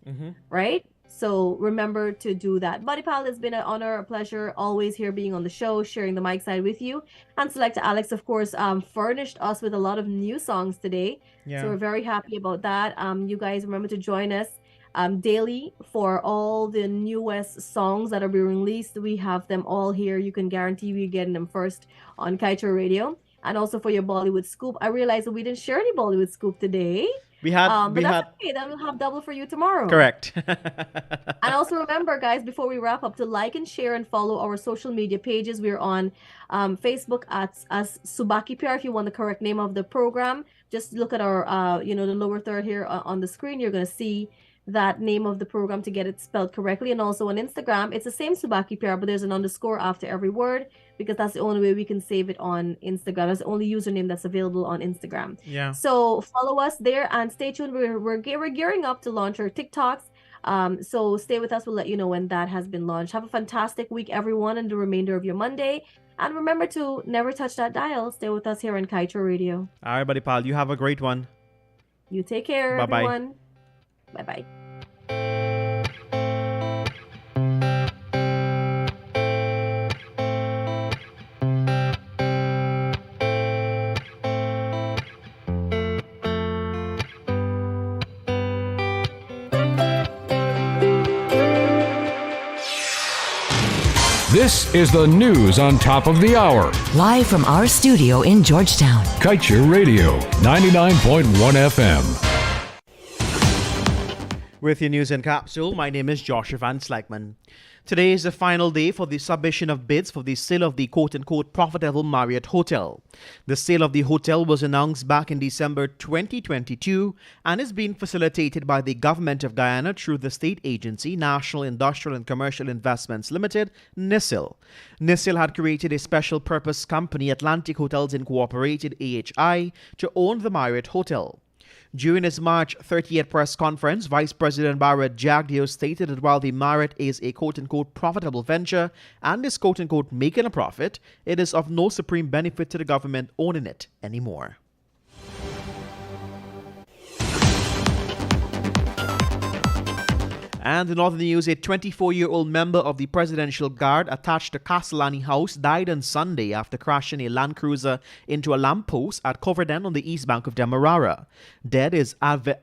right? So remember to do that. Buddy Pal, it's been an honor, a pleasure, always here being on the show, sharing the mic side with you. And Selector Alex, of course, furnished us with a lot of new songs today. Yeah. So we're very happy about that. You guys remember to join us daily for all the newest songs that are being released. We have them all here. You can guarantee we're getting them first on Kaieteur Radio. And also for your Bollywood scoop. I realized that we didn't share any Bollywood scoop today. We had, but that's okay. Then we'll have double for you tomorrow. correct. And also remember, guys, before we wrap up, to like and share and follow our social media pages. We're on Facebook as Subah Pyar. If you want the correct name of the program, just look at our, you know, the lower third here on the screen. You're going to see that name of the program to get it spelled correctly. And also on Instagram, it's the same Subah Pyar, but there's an underscore after every word, because that's the only way we can save it on Instagram. That's the only username that's available on Instagram. Yeah. So follow us there and stay tuned. We're gearing up to launch our TikToks. So stay with us. We'll let you know when that has been launched. Have a fantastic week, everyone, and the remainder of your Monday. And remember to never touch that dial. Stay with us here on Kaieteur Radio. All right, buddy pal. You have a great one. You take care, Bye-bye. everyone. Bye-bye. This is the news on top of the hour. Live from our studio in Georgetown. Kaieteur Radio, 99.1 FM. With your news in capsule, my name is Joshua Van Slegman. Today is the final day for the submission of bids for the sale of the quote-unquote profitable Marriott Hotel. The sale of the hotel was announced back in December 2022 and is being facilitated by the Government of Guyana through the state agency National Industrial and Commercial Investments Limited, NISIL. NISIL had created a special purpose company, Atlantic Hotels Incorporated AHI, to own the Marriott Hotel. During his March 30th press conference, Vice President Barrett Jagdeo stated that while the Marriott is a quote-unquote profitable venture and is quote-unquote making a profit, it is of no supreme benefit to the government owning it anymore. And in other news, a 24-year-old member of the Presidential Guard attached to Castellani House died on Sunday after crashing a Land Cruiser into a lamppost at Coverdale on the east bank of Demerara. Dead is Abdel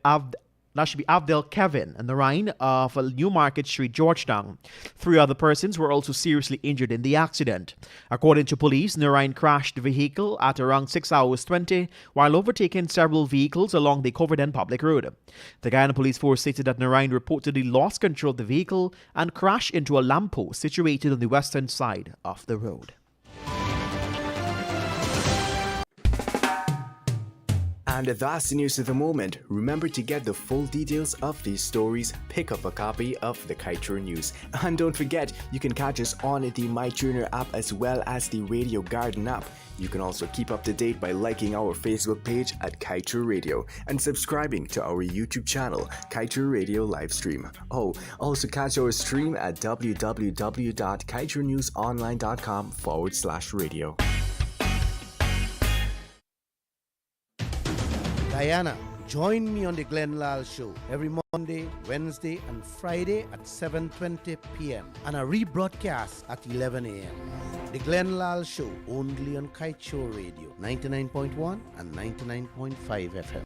Kevin and Narain of Newmarket Street, Georgetown. 3 other persons were also seriously injured in the accident. According to police, Narain crashed the vehicle at around 6 hours 20 while overtaking several vehicles along the Coverdale public road. The Guyana Police Force stated that Narain reportedly lost control of the vehicle and crashed into a lamppost situated on the western side of the road. And that's the news of the moment. Remember to get the full details of these stories, pick up a copy of the Kaieteur News. And don't forget, you can catch us on the MyTuner app as well as the Radio Garden app. You can also keep up to date by liking our Facebook page at Kaieteur Radio and subscribing to our YouTube channel, Kaieteur Radio Livestream. Oh, also catch our stream at www.kaieteurnewsonline.com/radio. Diana, join me on the Glenn Lal Show every Monday, Wednesday, and Friday at 7:20 p.m. and a rebroadcast at 11 a.m. The Glenn Lal Show only on Kaieteur Radio 99.1 and 99.5 FM.